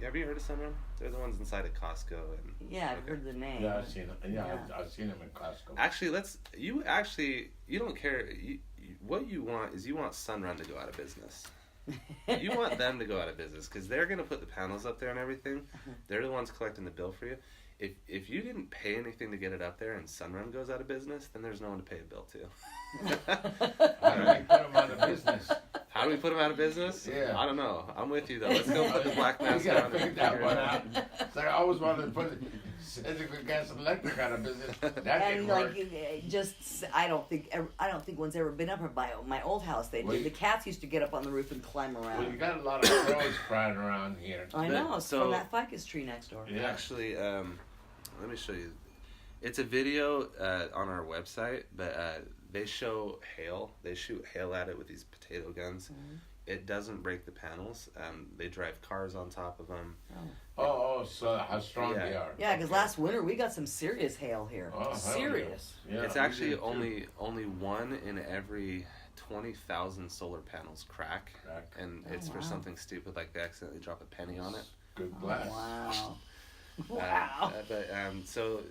Have you heard of Sunrun? They're the ones inside of Costco and. Yeah, I've Okay. heard the name. Yeah, I've seen it. Yeah, Yeah. I've seen them in Costco. Actually, you don't care. What you want is you want Sunrun to go out of business. You want them to go out of business because they're going to put the panels up there and everything. They're the ones collecting the bill for you. If you didn't pay anything to get it up there and Sunrun goes out of business, then there's no one to pay a bill to. How do we put them out of business? How do we put them out of business? Yeah. I don't know. I'm with you though. Let's go put the black We mask gotta on. figure and that figure one it out. It's like I always wanted to put Centrical Gas and Electric out of business. That And didn't like work. just, I don't think one's ever been up at my old house. They Well, did. The cats used to get up on the roof and climb around. Well, you got a lot of crows flying around here. I know. It's So- from that ficus tree next door. Yeah. Actually, let me show you. It's a video on our website, but they show hail. They shoot hail at it with these potato guns. It doesn't break the panels. They drive cars on top of them. So how strong Yeah. they are. Yeah, because last winter we got some serious hail here. Oh, hell serious. Yeah, It's we actually did too. only one in every 20,000 solar panels crack, Crack. and Oh, it's for wow. something stupid like they accidentally drop a penny on it. Good Oh, glass. wow. Wow. But so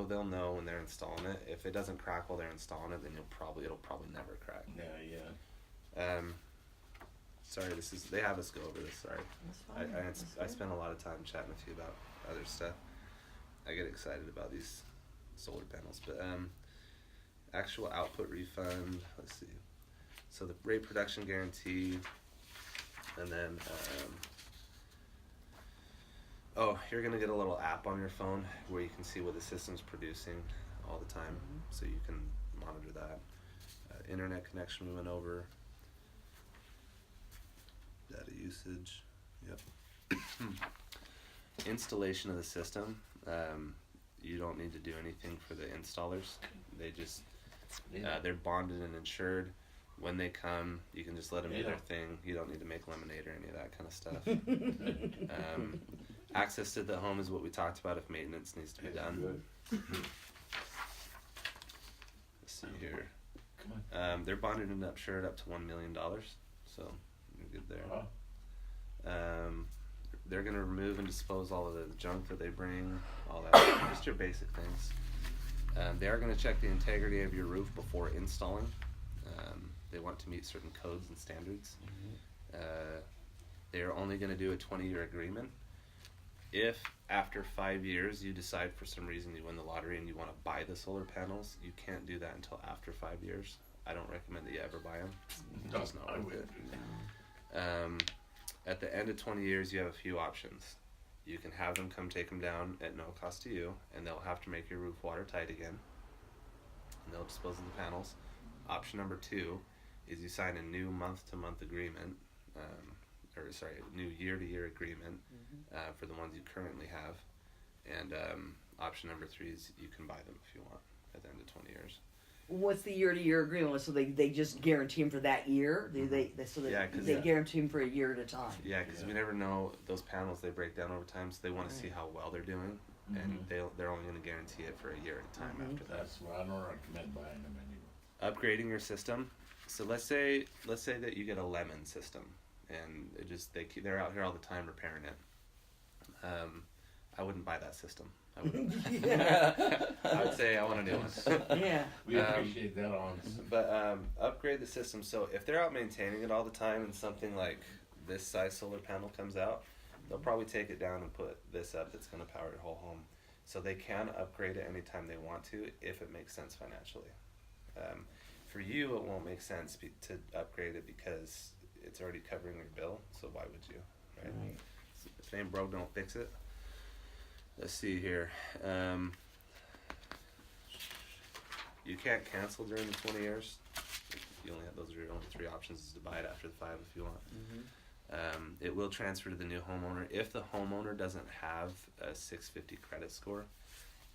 they'll know when they're installing it. If it doesn't crack while they're installing it, then it'll probably never crack. Yeah. Sorry, they have us go over this. Sorry, That's fine. That's I good. spent a lot of time chatting with you about other stuff. I get excited about these solar panels, but actual output refund. Let's see. So the rate production guarantee, and then you're gonna get a little app on your phone where you can see what the system's producing all the time, so you can monitor that. Internet connection we went over. Data usage. Yep. Installation of the system. You don't need to do anything for the installers. They just they're bonded and insured. When they come, you can just let them do their thing. You don't need to make lemonade or any of that kind of stuff. Access to the home is what we talked about if maintenance needs to be done. Good. Let's see here. Come They're bonded and insured up to $1 million, so you're good there. Wow. They're gonna remove and dispose all of the junk that they bring, all that, just your basic things. They are gonna check the integrity of your roof before installing. They want to meet certain codes and standards. They are only gonna do a 20-year agreement. If after 5 years you decide for some reason you win the lottery and you want to buy the solar panels, you can't do that until after 5 years. I don't recommend that you ever buy them. It's No, just not I worth wouldn't it. At the end of 20 years, you have a few options. You can have them come take them down at no cost to you, and they'll have to make your roof watertight again, and they'll dispose of the panels. Option number 2 is you sign a new month-to-month agreement, new year-to-year agreement for the ones you currently have, And option number 3 is you can buy them if you want at the end of 20 years. What's the year-to-year agreement? So they just guarantee him for that year? Yeah, 'cause they guarantee him for a year at a time. Yeah, because we never know, those panels, they break down over time, so they want to see how well they're doing, and they're only going to guarantee it for a year at a time after that. That's why I don't recommend buying them anymore. Upgrading your system. So let's say that you get a Lemon system, and they're out here all the time repairing it. I wouldn't buy that system. I would say I want a new one. Yeah. We appreciate that honestly. But upgrade the system. So if they're out maintaining it all the time and something like this size solar panel comes out, they'll probably take it down and put this up that's going to power your whole home. So they can upgrade it anytime they want to if it makes sense financially. For you, it won't make sense to upgrade it because it's already covering your bill. So why would you? Right? Right. If it ain't broke, don't fix it. Let's see here. You can't cancel during the 20 years. Those are your only 3 options, is to buy it after the 5 if you want. It will transfer to the new homeowner if the homeowner doesn't have a 650 credit score,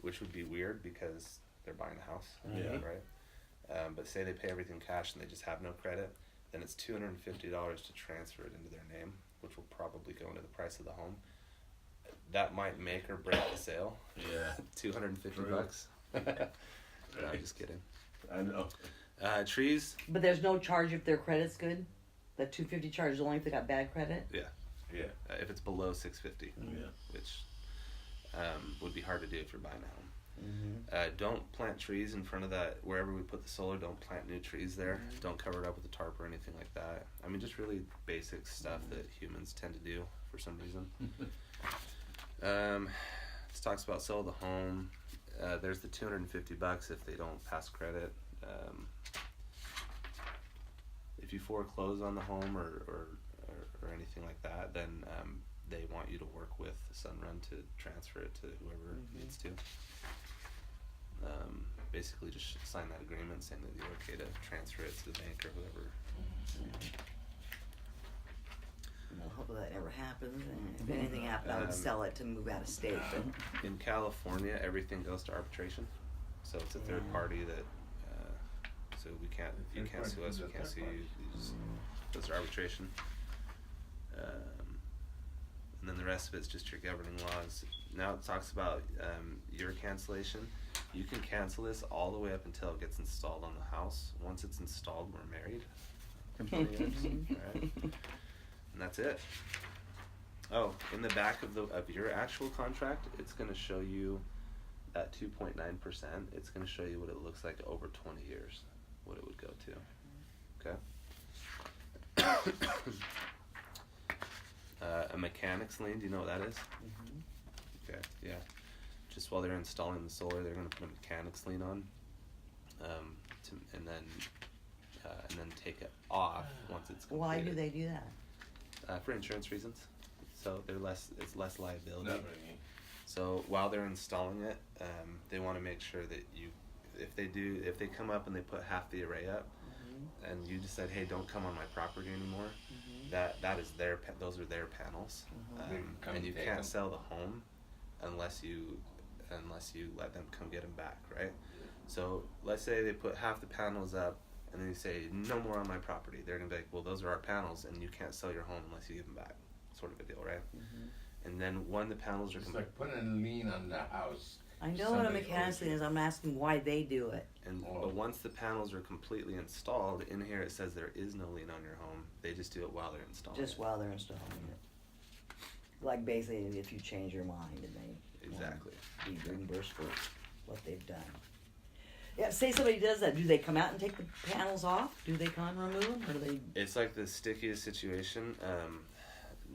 which would be weird because they're buying a house, right? But say they pay everything cash and they just have no credit, then it's $250 to transfer it into their name, which will probably go into the price of the home. That might make or break the sale. Yeah. $250. No, I'm just kidding. I know. Trees. But there's no charge if their credit's good? The $250 charge is only if they got bad credit? Yeah. Yeah. If it's below 650, Yeah. which would be hard to do if you're buying a home. Don't plant trees in front of that. Wherever we put the solar, don't plant new trees there. Don't cover it up with a tarp or anything like that. I mean, just really basic stuff that humans tend to do for some reason. This talks about sell the home. There's the $250 if they don't pass credit. If you foreclose on the home or anything like that, then they want you to work with Sunrun to transfer it to whoever needs to. Basically just sign that agreement saying that you're okay to transfer it to the bank or whoever. Well, hopefully that never happens. And if anything happened, I would sell it to move out of state. But In California, everything goes to arbitration, so it's a third party that. So you can't sue us, we can't sue you. It just goes to arbitration. And then the rest of it's just your governing laws. Now it talks about your cancellation. You can cancel this all the way up until it gets installed on the house. Once it's installed, we're married for 20 years. Alright? And that's it. Oh, in the back of your actual contract, it's going to show you that 2.9%. It's going to show you what it looks like over 20 years, what it would go to. Okay. A mechanic's lien, do you know what that is? Okay, yeah. Just while they're installing the solar, they're going to put a mechanic's lien on, and then take it off once it's completed. why do they do that? For insurance reasons. So it's less liability. Definitely. So while they're installing it, they want to make sure that if they come up and they put half the array up, and you decide, hey, don't come on my property anymore, that is those are their panels, and you can't sell the home unless you let them come get them back, right? So let's say they put half the panels up, and then you say, no more on my property. They're gonna be like, well, those are our panels, and you can't sell your home unless you give them back, sort of a deal, right? And then when the panels are It's like putting a lien on the house. I know what a Somebody mechanic's lien owes is. I'm asking why they do it. but once the panels are completely installed, in here it says there is no lien on your home. They just do it while they're installing Just it. while they're installing it. Like basically if you change your mind and they Exactly. be reimbursed for what they've done. Yeah, say somebody does that. Do they come out and take the panels off? Do they come and remove them? Or do they? It's like the stickiest situation.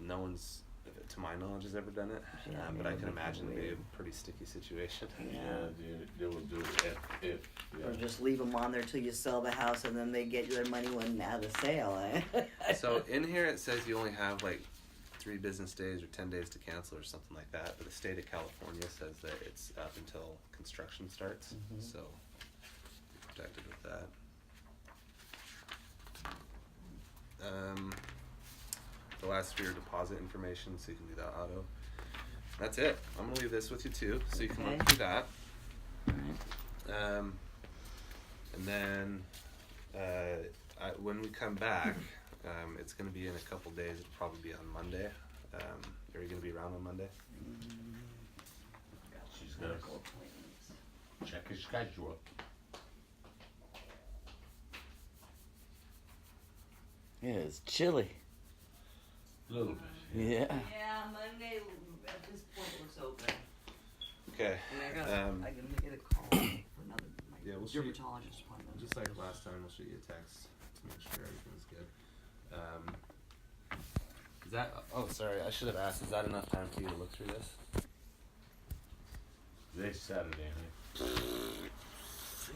No one's, to my knowledge, has ever done it. Yeah, but I maybe can it'd be imagine it'd be a weird. pretty sticky situation. Yeah, they will do it if Or just leave them on there till you sell the house and then they get their money when out of the sale, eh? So in here it says you only have like 3 business days or 10 days to cancel or something like that. But the state of California says that it's up until construction starts. So you're protected with that. The last for your deposit information, so you can do that auto. that's it. I'm gonna leave this with you too, so you can Okay. look through that. Alright. And then when we come back, it's gonna be in a couple days. It'll probably be on Monday. Are you gonna be around on Monday? She's gonna Medical appointments. check her schedule. Yeah, it's chilly. A little bit. Yeah. Yeah, Monday at this point looks open. Okay. I mean, I can get a call for another Yeah, we'll shoot. dermatologist appointment. Just like last time, we'll shoot you a text to make sure everything's good. Is that? Oh, sorry. I should have asked. Is that enough time for you to look through this? This Saturday, huh?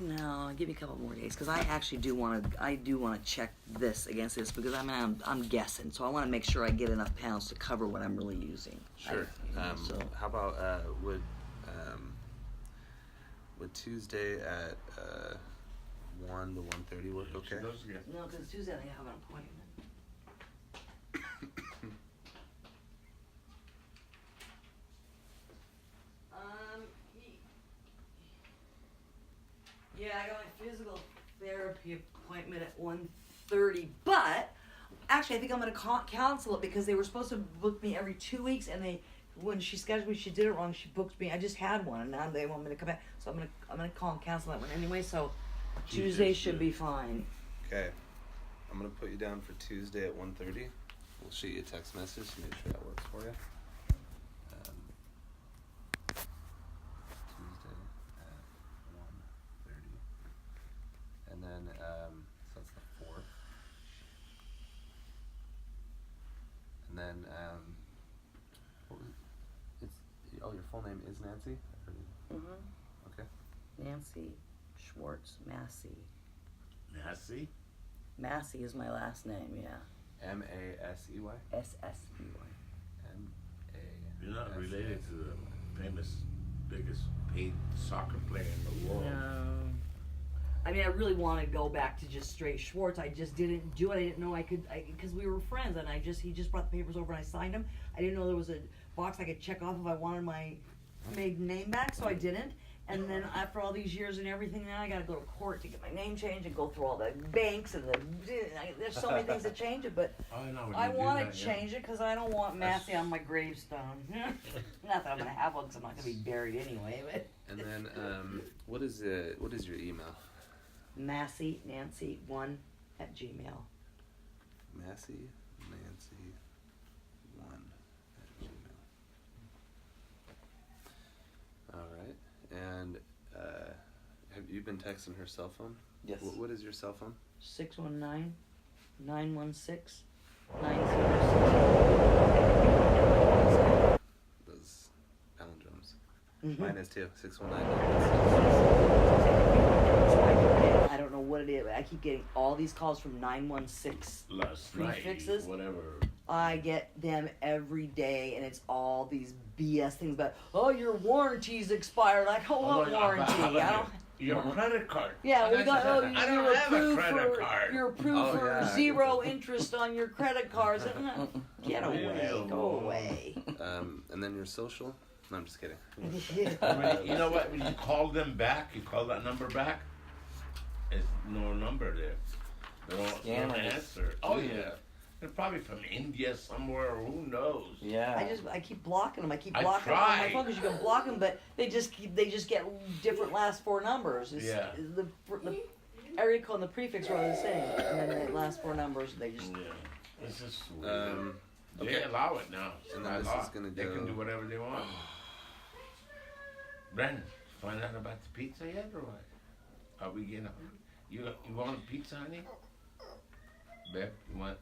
No, give me a couple more days because I actually do want to. I do want to check this against this because I'm guessing, so I want to make sure I get enough pounds to cover what I'm really using. Sure. So How about would Tuesday at 1 to 1:30 work? Okay. She does get- no, because Tuesday I have an appointment. Yeah, I got my physical therapy appointment at 1:30, but actually I think I'm gonna cancel it because they were supposed to book me every 2 weeks, and when she scheduled me, she did it wrong. She booked me. I just had one, and now they want me to come back, so I'm gonna call and cancel that one anyway. So Tuesday should be fine. Okay. I'm gonna put you down for Tuesday at 1:30. We'll shoot you a text message to make sure that works for you. Tuesday at 1:30, and then so that's the 4th, and then what was it? Your full name is Nancy. Okay. Nancy Schwartz Massey. Nasty? Massey is my last name. Yeah. Massey. SSEY. You're not related to the famous, biggest paid soccer player in the world. No. I mean, I really want to go back to just straight Schwartz. I just didn't do it. I didn't know I could, because we were friends, and he just brought the papers over and I signed them. I didn't know there was a box I could check off if I wanted my maiden name back, so I didn't. And then after all these years and everything, now I got to go to court to get my name changed and go through all the banks and there's so many things that change it. But I know. when I you do want that, to yeah. change it because I don't want Massey on my gravestone. Not that I'm gonna have one because I'm not gonna be buried anyway. But And then what is your email? Massey Nancy 1 at Gmail. Massey Nancy 1 at Gmail. All right. And have you been texting her cell phone? Yes. What is your cell phone? 619-916-9006. Those palindromes. Mhm. Mine is too. 619. I don't know what it is, but I keep getting all these calls from 916. Last night, Prefixes? whatever. I get them every day, and it's all these BS things about, oh, your warranty's expired. I don't want warranty. I don't. Your credit card. Yeah, we got. Oh, I don't you're have a approved credit for. card. You're approved Oh, for yeah. 0 interest on your credit cards. Get away! Go away! And then your social? No, I'm just kidding. You know what? When you call them back, you call that number back, there's no number there. They don't Scammers. answer. Oh, yeah. They're probably from India somewhere, or who knows? I keep blocking them. I keep I blocking them on my tried. phone because you can block them, but they just get different last 4 numbers. Yeah. The area code and the prefix are all the same, and then the last 4 numbers they just. Yeah. This is weird. They okay. allow it now. And By then this law. is gonna They go- can do whatever they want. Brendan, find out about the pizza yet, or what? Are we getting? You want a pizza, honey? Beb, you want?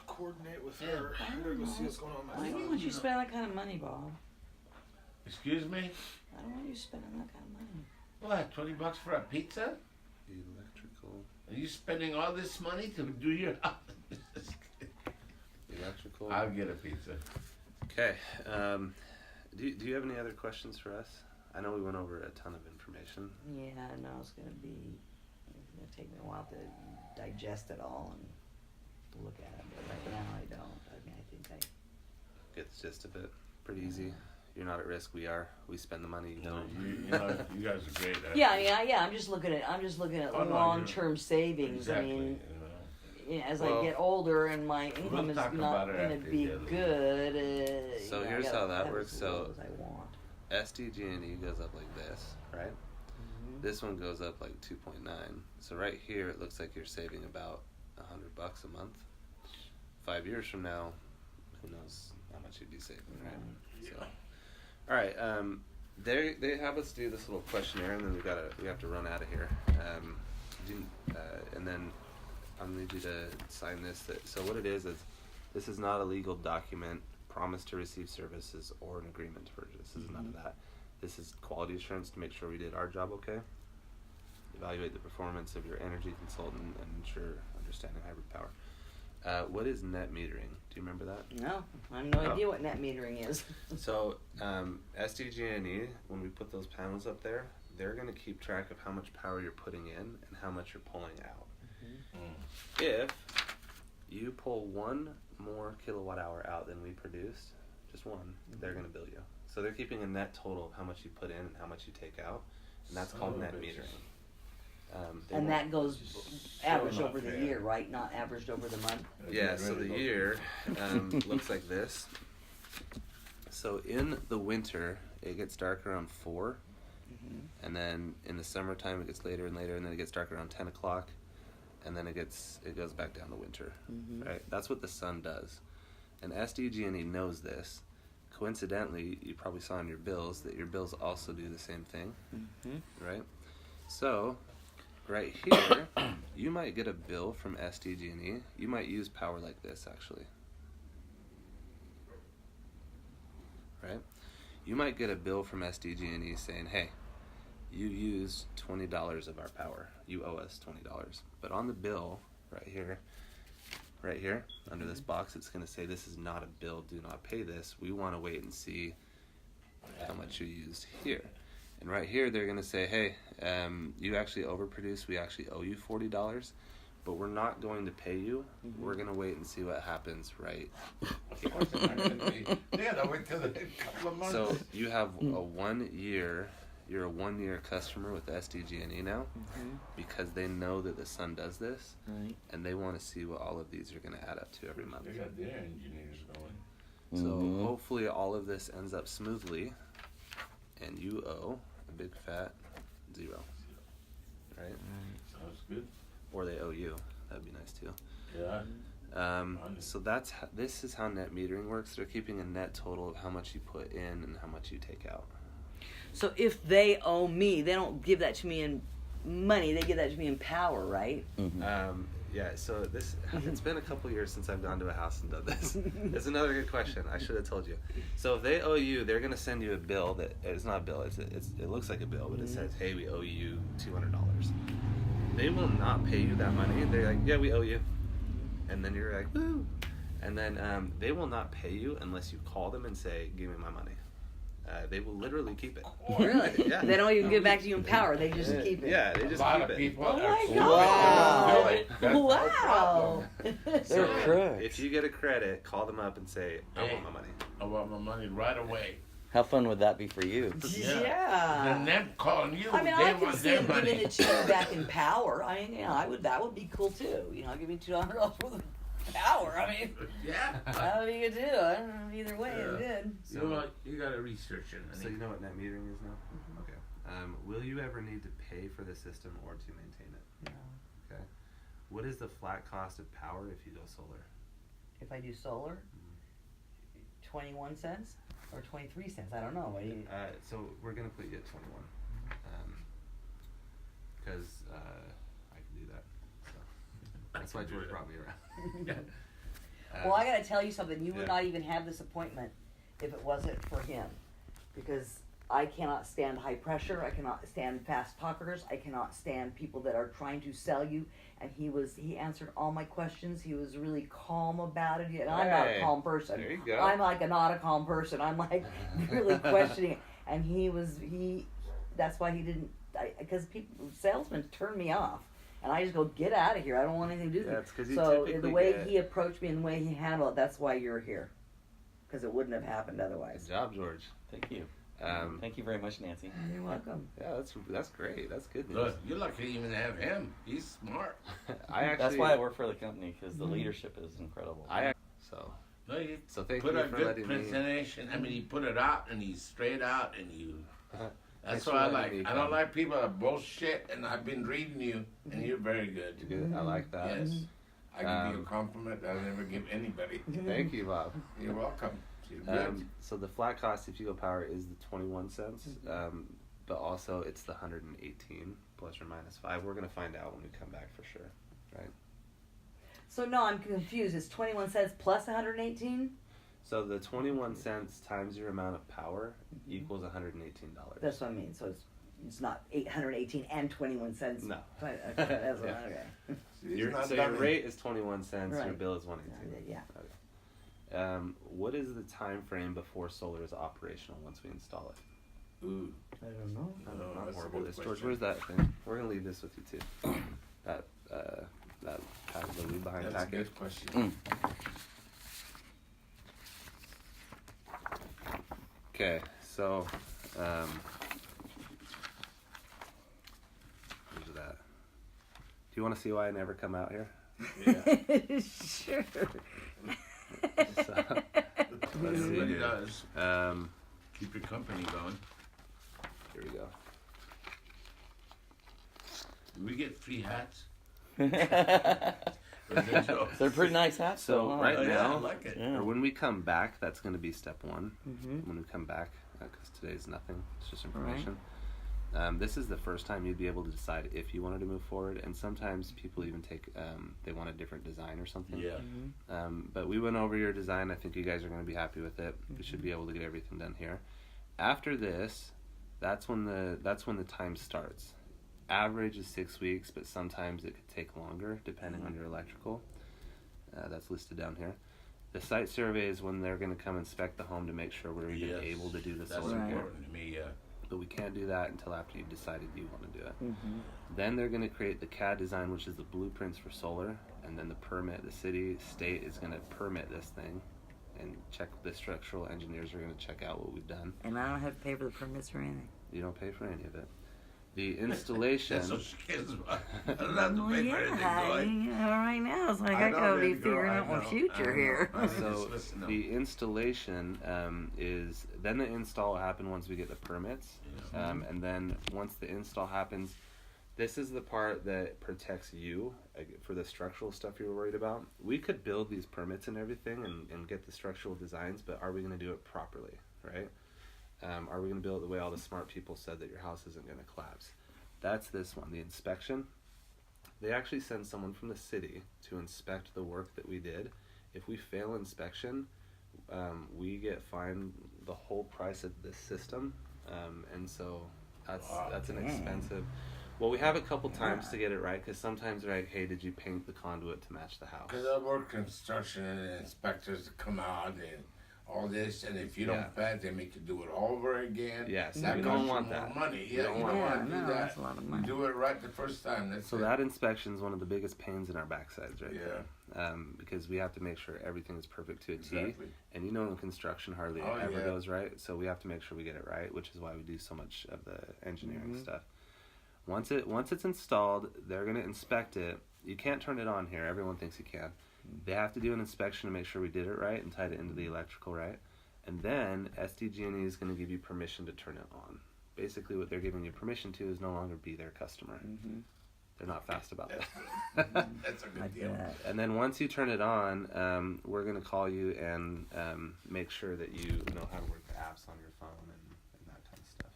Coordinate with Yeah. her. I gotta go see what's going on with I my don't son. want you spending that kind of money, Bob. Excuse me? I don't want you spending that kind of money. What? $20 for a pizza? Electrical. Are you spending all this money to do your house? Electrical. I'll get a pizza. Okay. Do you have any other questions for us? I know we went over a ton of information. Yeah, no, it's gonna take me a while to digest it all and look at it. But right now, I don't. I mean, I think I. Get the gist of it. Pretty easy. You're not at risk. We are. We spend the money. You know, you guys are great. Yeah. I'm just looking at Oh, no, long-term savings. Exactly. I mean, as Well, I get older and my income is talk not about it going to after be the other good. So I here's gotta how that have works. as So- low as I want. SDG&E goes up like this, right? This one goes up like 2.9. So right here, it looks like you're saving about $100 a month. 5 years from now, who knows how much you'd be saving, right? So, all right. They have us do this little questionnaire, and then we have to run out of here. And then I'm gonna need you to sign this. So what it is this is not a legal document, promise to receive services, or an agreement to purchase. This is none of that. This is quality assurance to make sure we did our job okay. Evaluate the performance of your energy consultant and ensure understanding hybrid power. What is net metering? Do you remember that? No, I have no No. idea what net metering is. So SDG&E, when we put those panels up there, they're going to keep track of how much power you're putting in and how much you're pulling out. If you pull 1 more kilowatt hour out than we produced, just one, they're going to bill you. So they're keeping a net total of how much you put in and how much you take out, and that's Son called of a net bitches. metering. And that goes So averaged not over the fair. year, right? Not averaged over the month. Yeah, so the year looks like this. So in the winter, it gets dark around 4, and then in the summertime it gets later and later, and then it gets dark around 10 o'clock, and then it goes back down to winter. Right? That's what the sun does, and SDG&E knows this. Coincidentally, you probably saw in your bills that your bills also do the same thing, right? So, right here, you might get a bill from SDG&E. You might use power like this, actually. Right? You might get a bill from SDG&E saying, hey, you used $20 of our power. You owe us $20. But on the bill, right here, under this box, it's going to say this is not a bill. Do not pay this. We want to wait and see how much you used here. And right here, they're going to say, hey, you actually overproduced. We actually owe you $40, but we're not going to pay you. We're going to wait and see what happens right here. Yeah, that wait till the couple of months. So you have you're a 1-year customer with SDG&E now because they know that the sun does this, Right. and they want to see what all of these are going to add up to every month. They got their engineers going. So hopefully all of this ends up smoothly, and you owe a big fat 0, right? Sounds good. Or they owe you. That'd be nice too. Yeah. So this is how net metering works. They're keeping a net total of how much you put in and how much you take out. So if they owe me, they don't give that to me in money. They give that to me in power, right? Yeah, so it's been a couple years since I've gone to a house and done this. It's another good question. I should have told you. So if they owe you, they're going to send you a bill that it's not a bill. It looks like a bill, but it says, hey, we owe you $200. They will not pay you that money. They're like, yeah, we owe you. And then you're like, woo. And then they will not pay you unless you call them and say, give me my money. They will literally keep it. Really? Yeah. They don't even give back to you in power. They just keep it. Yeah, they A just lot keep of it. people Oh are my so God. do it. That's no Wow. problem. So They're crooks. if you get a credit, call them up and say, I Hey. want my money. I want my money right away. How fun would that be for you? Yeah. Then them calling you, I mean, they I can want see their them giving money. it to you back in power. I mean, yeah, that would be cool too. Give me $200 worth of power. I mean, Yeah. that would be good too. I don't know, either way, it's good. You gotta research it. So you know what net metering is now? Okay. Will you ever need to pay for the system or to maintain it? No. Okay. What is the flat cost of power if you go solar? If I do solar, 21 cents or 23 cents. I don't know. What do you, So we're gonna put you at 21, because I can do that. So that's why George brought me around. well, I got to tell you something. You would yeah. not even have this appointment if it wasn't for him, because I cannot stand high pressure. I cannot stand fast talkers. I cannot stand people that are trying to sell you. And he answered all my questions. He was really calm about it. And I'm not a Hey, calm person. there you go. I'm like not a calm person. I'm like really questioning it. And that's why he didn't, because salesmen turn me off. And I just go, get out of here. I don't want anything to do with That's 'cause you So typically the way get- he approached me and the way he handled it, that's why you're here. because it wouldn't have happened Good otherwise. job, George. Thank you. Um, Thank you very much, Nancy. You're welcome. yeah, that's great. That's good news. Look, you're lucky to even have him. He's smart. I actually. That's why I work for the company, because the leadership is incredible. So No, he thank put you a for good letting me. presentation. I mean, he put it out and he's straight out and you. Thanks That's for what I letting like. me I don't come. like people that bullshit. And I've been reading you, and you're very good. You're good. I like that. Yes, I give you Um, a compliment that I never give anybody. Thank you, Bob. You're welcome. You're good. So the flat cost if you go power is the 21 cents, but also it's the 118 plus or minus 5. We're gonna find out when we come back for sure, right? So no, I'm confused. It's 21 cents plus 118. So the 21 cents times your amount of power equals $118. That's what I mean. So it's not 818 and 21 cents. No. But, okay, that's what, Yeah. okay. He's Your, not so your done it. rate is 21 cents. Your Right. bill is 118. Yeah. Okay. What is the time frame before solar is operational once we install it? Ooh, I don't know. I'm Oh, not that's a horrible good at this. George, question. where's that thing? We're gonna leave this with you too. that the lead behind that's a package. good question. Okay, so where's that? Do you want to see why I never come out here? Yeah. Sure. So, let's see Everybody here. does. Keep your company going. Here we go. Do we get free hats? They're pretty nice hats, So, though, huh? right Oh, yeah, now- I like it. Yeah. Or when we come back, that's going to be step one. Mm-hmm. When we come back, because today's nothing, it's just information. This is the first time you'd be able to decide if you wanted to move forward, and sometimes people even take they want a different design or something. Yeah. But we went over your design. I think you guys are going to be happy with it. We should be able to get everything done here. After this, that's when the time starts. Average is 6 weeks, but sometimes it could take longer depending on your electrical. That's listed down here. The site survey is when they're going to come inspect the home to make sure we're even Yes. able to do the That's solar here. important to me, yeah. But we can't do that until after you've decided you want to do it. Mm-hmm. Then they're going to create the CAD design, which is the blueprints for solar, and then the permit. The city, state is going to permit this thing, and check. The structural engineers are going to check out what we've done. And I don't have to pay for the permits or anything. You don't pay for any of it. The installation. That's what she cares about. I don't have to Well, pay for anything, do I? yeah, right now it's like I I, know, gotta be baby girl, figuring I out my know, future I here. know. So Just listen up. the installation is then the install will happen once we get the permits, Yeah. and then once the install happens, this is the part that protects you for the structural stuff you're worried about. We could build these permits and everything and get the structural designs, but are we going to do it properly, right? Are we going to build it the way all the smart people said that your house isn't going to collapse? That's this one, the inspection. They actually send someone from the city to inspect the work that we did. If we fail inspection, we get fined the whole price of this system, and so that's an expensive. Well, we have a couple times to get it right, because sometimes they're like, hey, did you paint the conduit to match the house? Because I work construction and the inspectors come out and all this, and if you Yeah. don't pass, they make you do it all over again. Yes, That we costs don't you want more that. money. We Yeah, don't you want don't that. want to do No, that. that's a lot of money. Do it right the first time. That's So it. that inspection is one of the biggest pains in our backsides right Yeah. there, because we have to make sure everything is perfect to a T. Exactly. And you know, in construction, hardly Oh, ever yeah. goes right. So we have to make sure we get it right, which is why we do so much of the engineering stuff. Once it's installed, they're going to inspect it. You can't turn it on here. Everyone thinks you can. They have to do an inspection to make sure we did it right and tied it into the electrical right. And then SDG&E is going to give you permission to turn it on. Basically, what they're giving you permission to is no longer be their customer. They're not fast about that. That's a good Like deal. that. And then once you turn it on, we're going to call you and make sure that you know how to work the apps on your phone and that kind of stuff.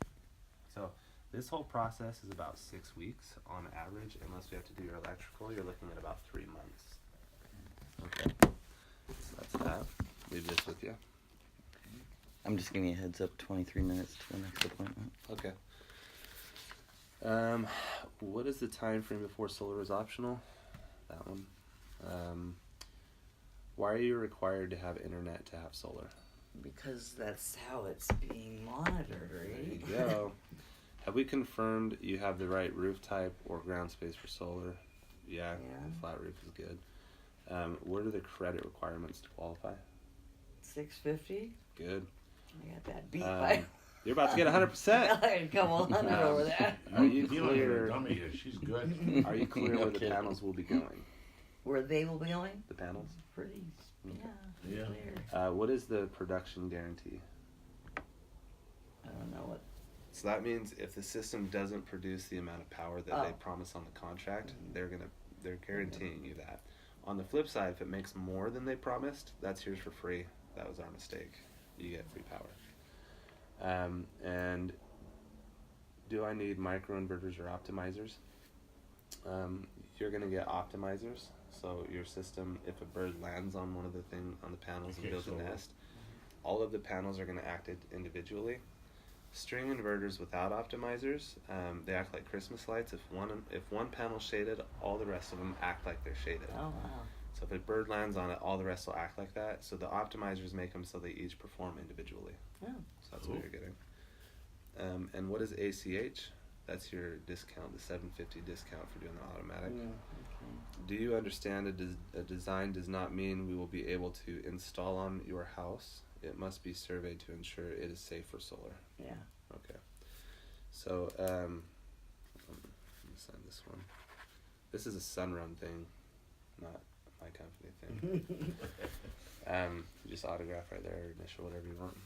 So this whole process is about 6 weeks on average. Unless we have to do your electrical, you're looking at about 3 months. Okay. So that's that. Leave this with you. I'm just giving you a heads up, 23 minutes to the next appointment. Okay. What is the time frame before solar is optional? That one. Why are you required to have internet to have solar? Because that's how it's being monitored, There right? you go. Have we confirmed you have the right roof type or ground space for solar? Yeah. Yeah. Flat roof is good. What are the credit requirements to qualify? 650. Good. I got that beat Um, by. you're about to get 100%. Come on over there. Are you Feeling her clear? tummy here. She's good. Are you clear No where the kidding. panels will be going? Where they will be going? The panels. Pretty. Yeah. Yeah. Clear. What is the production guarantee? I don't know what. So that means if the system doesn't produce the amount of power that they Oh. promise on the contract, they're guaranteeing you that. On the flip side, if it makes more than they promised, that's yours for free. That was our mistake. You get free power. And do I need microinverters or optimizers? You're gonna get optimizers. So your system, if a bird lands on one of the on the panels and Okay, builds a so- nest, all of the panels are gonna act individually. String inverters without optimizers, they act like Christmas lights. If one panel's shaded, all the rest of them act like they're shaded. Oh wow. So if a bird lands on it, all the rest will act like that. So the optimizers make them so they each perform individually. Oh. So that's Cool. what you're getting. And what is ACH? That's your discount, the $750 discount for doing the automatic. Do you understand a design does not mean we will be able to install on your house? It must be surveyed to ensure it is safe for solar. Yeah. Okay. So, let me sign this one. This is a Sunrun thing, not my company thing. Just autograph right there, initial, whatever you want.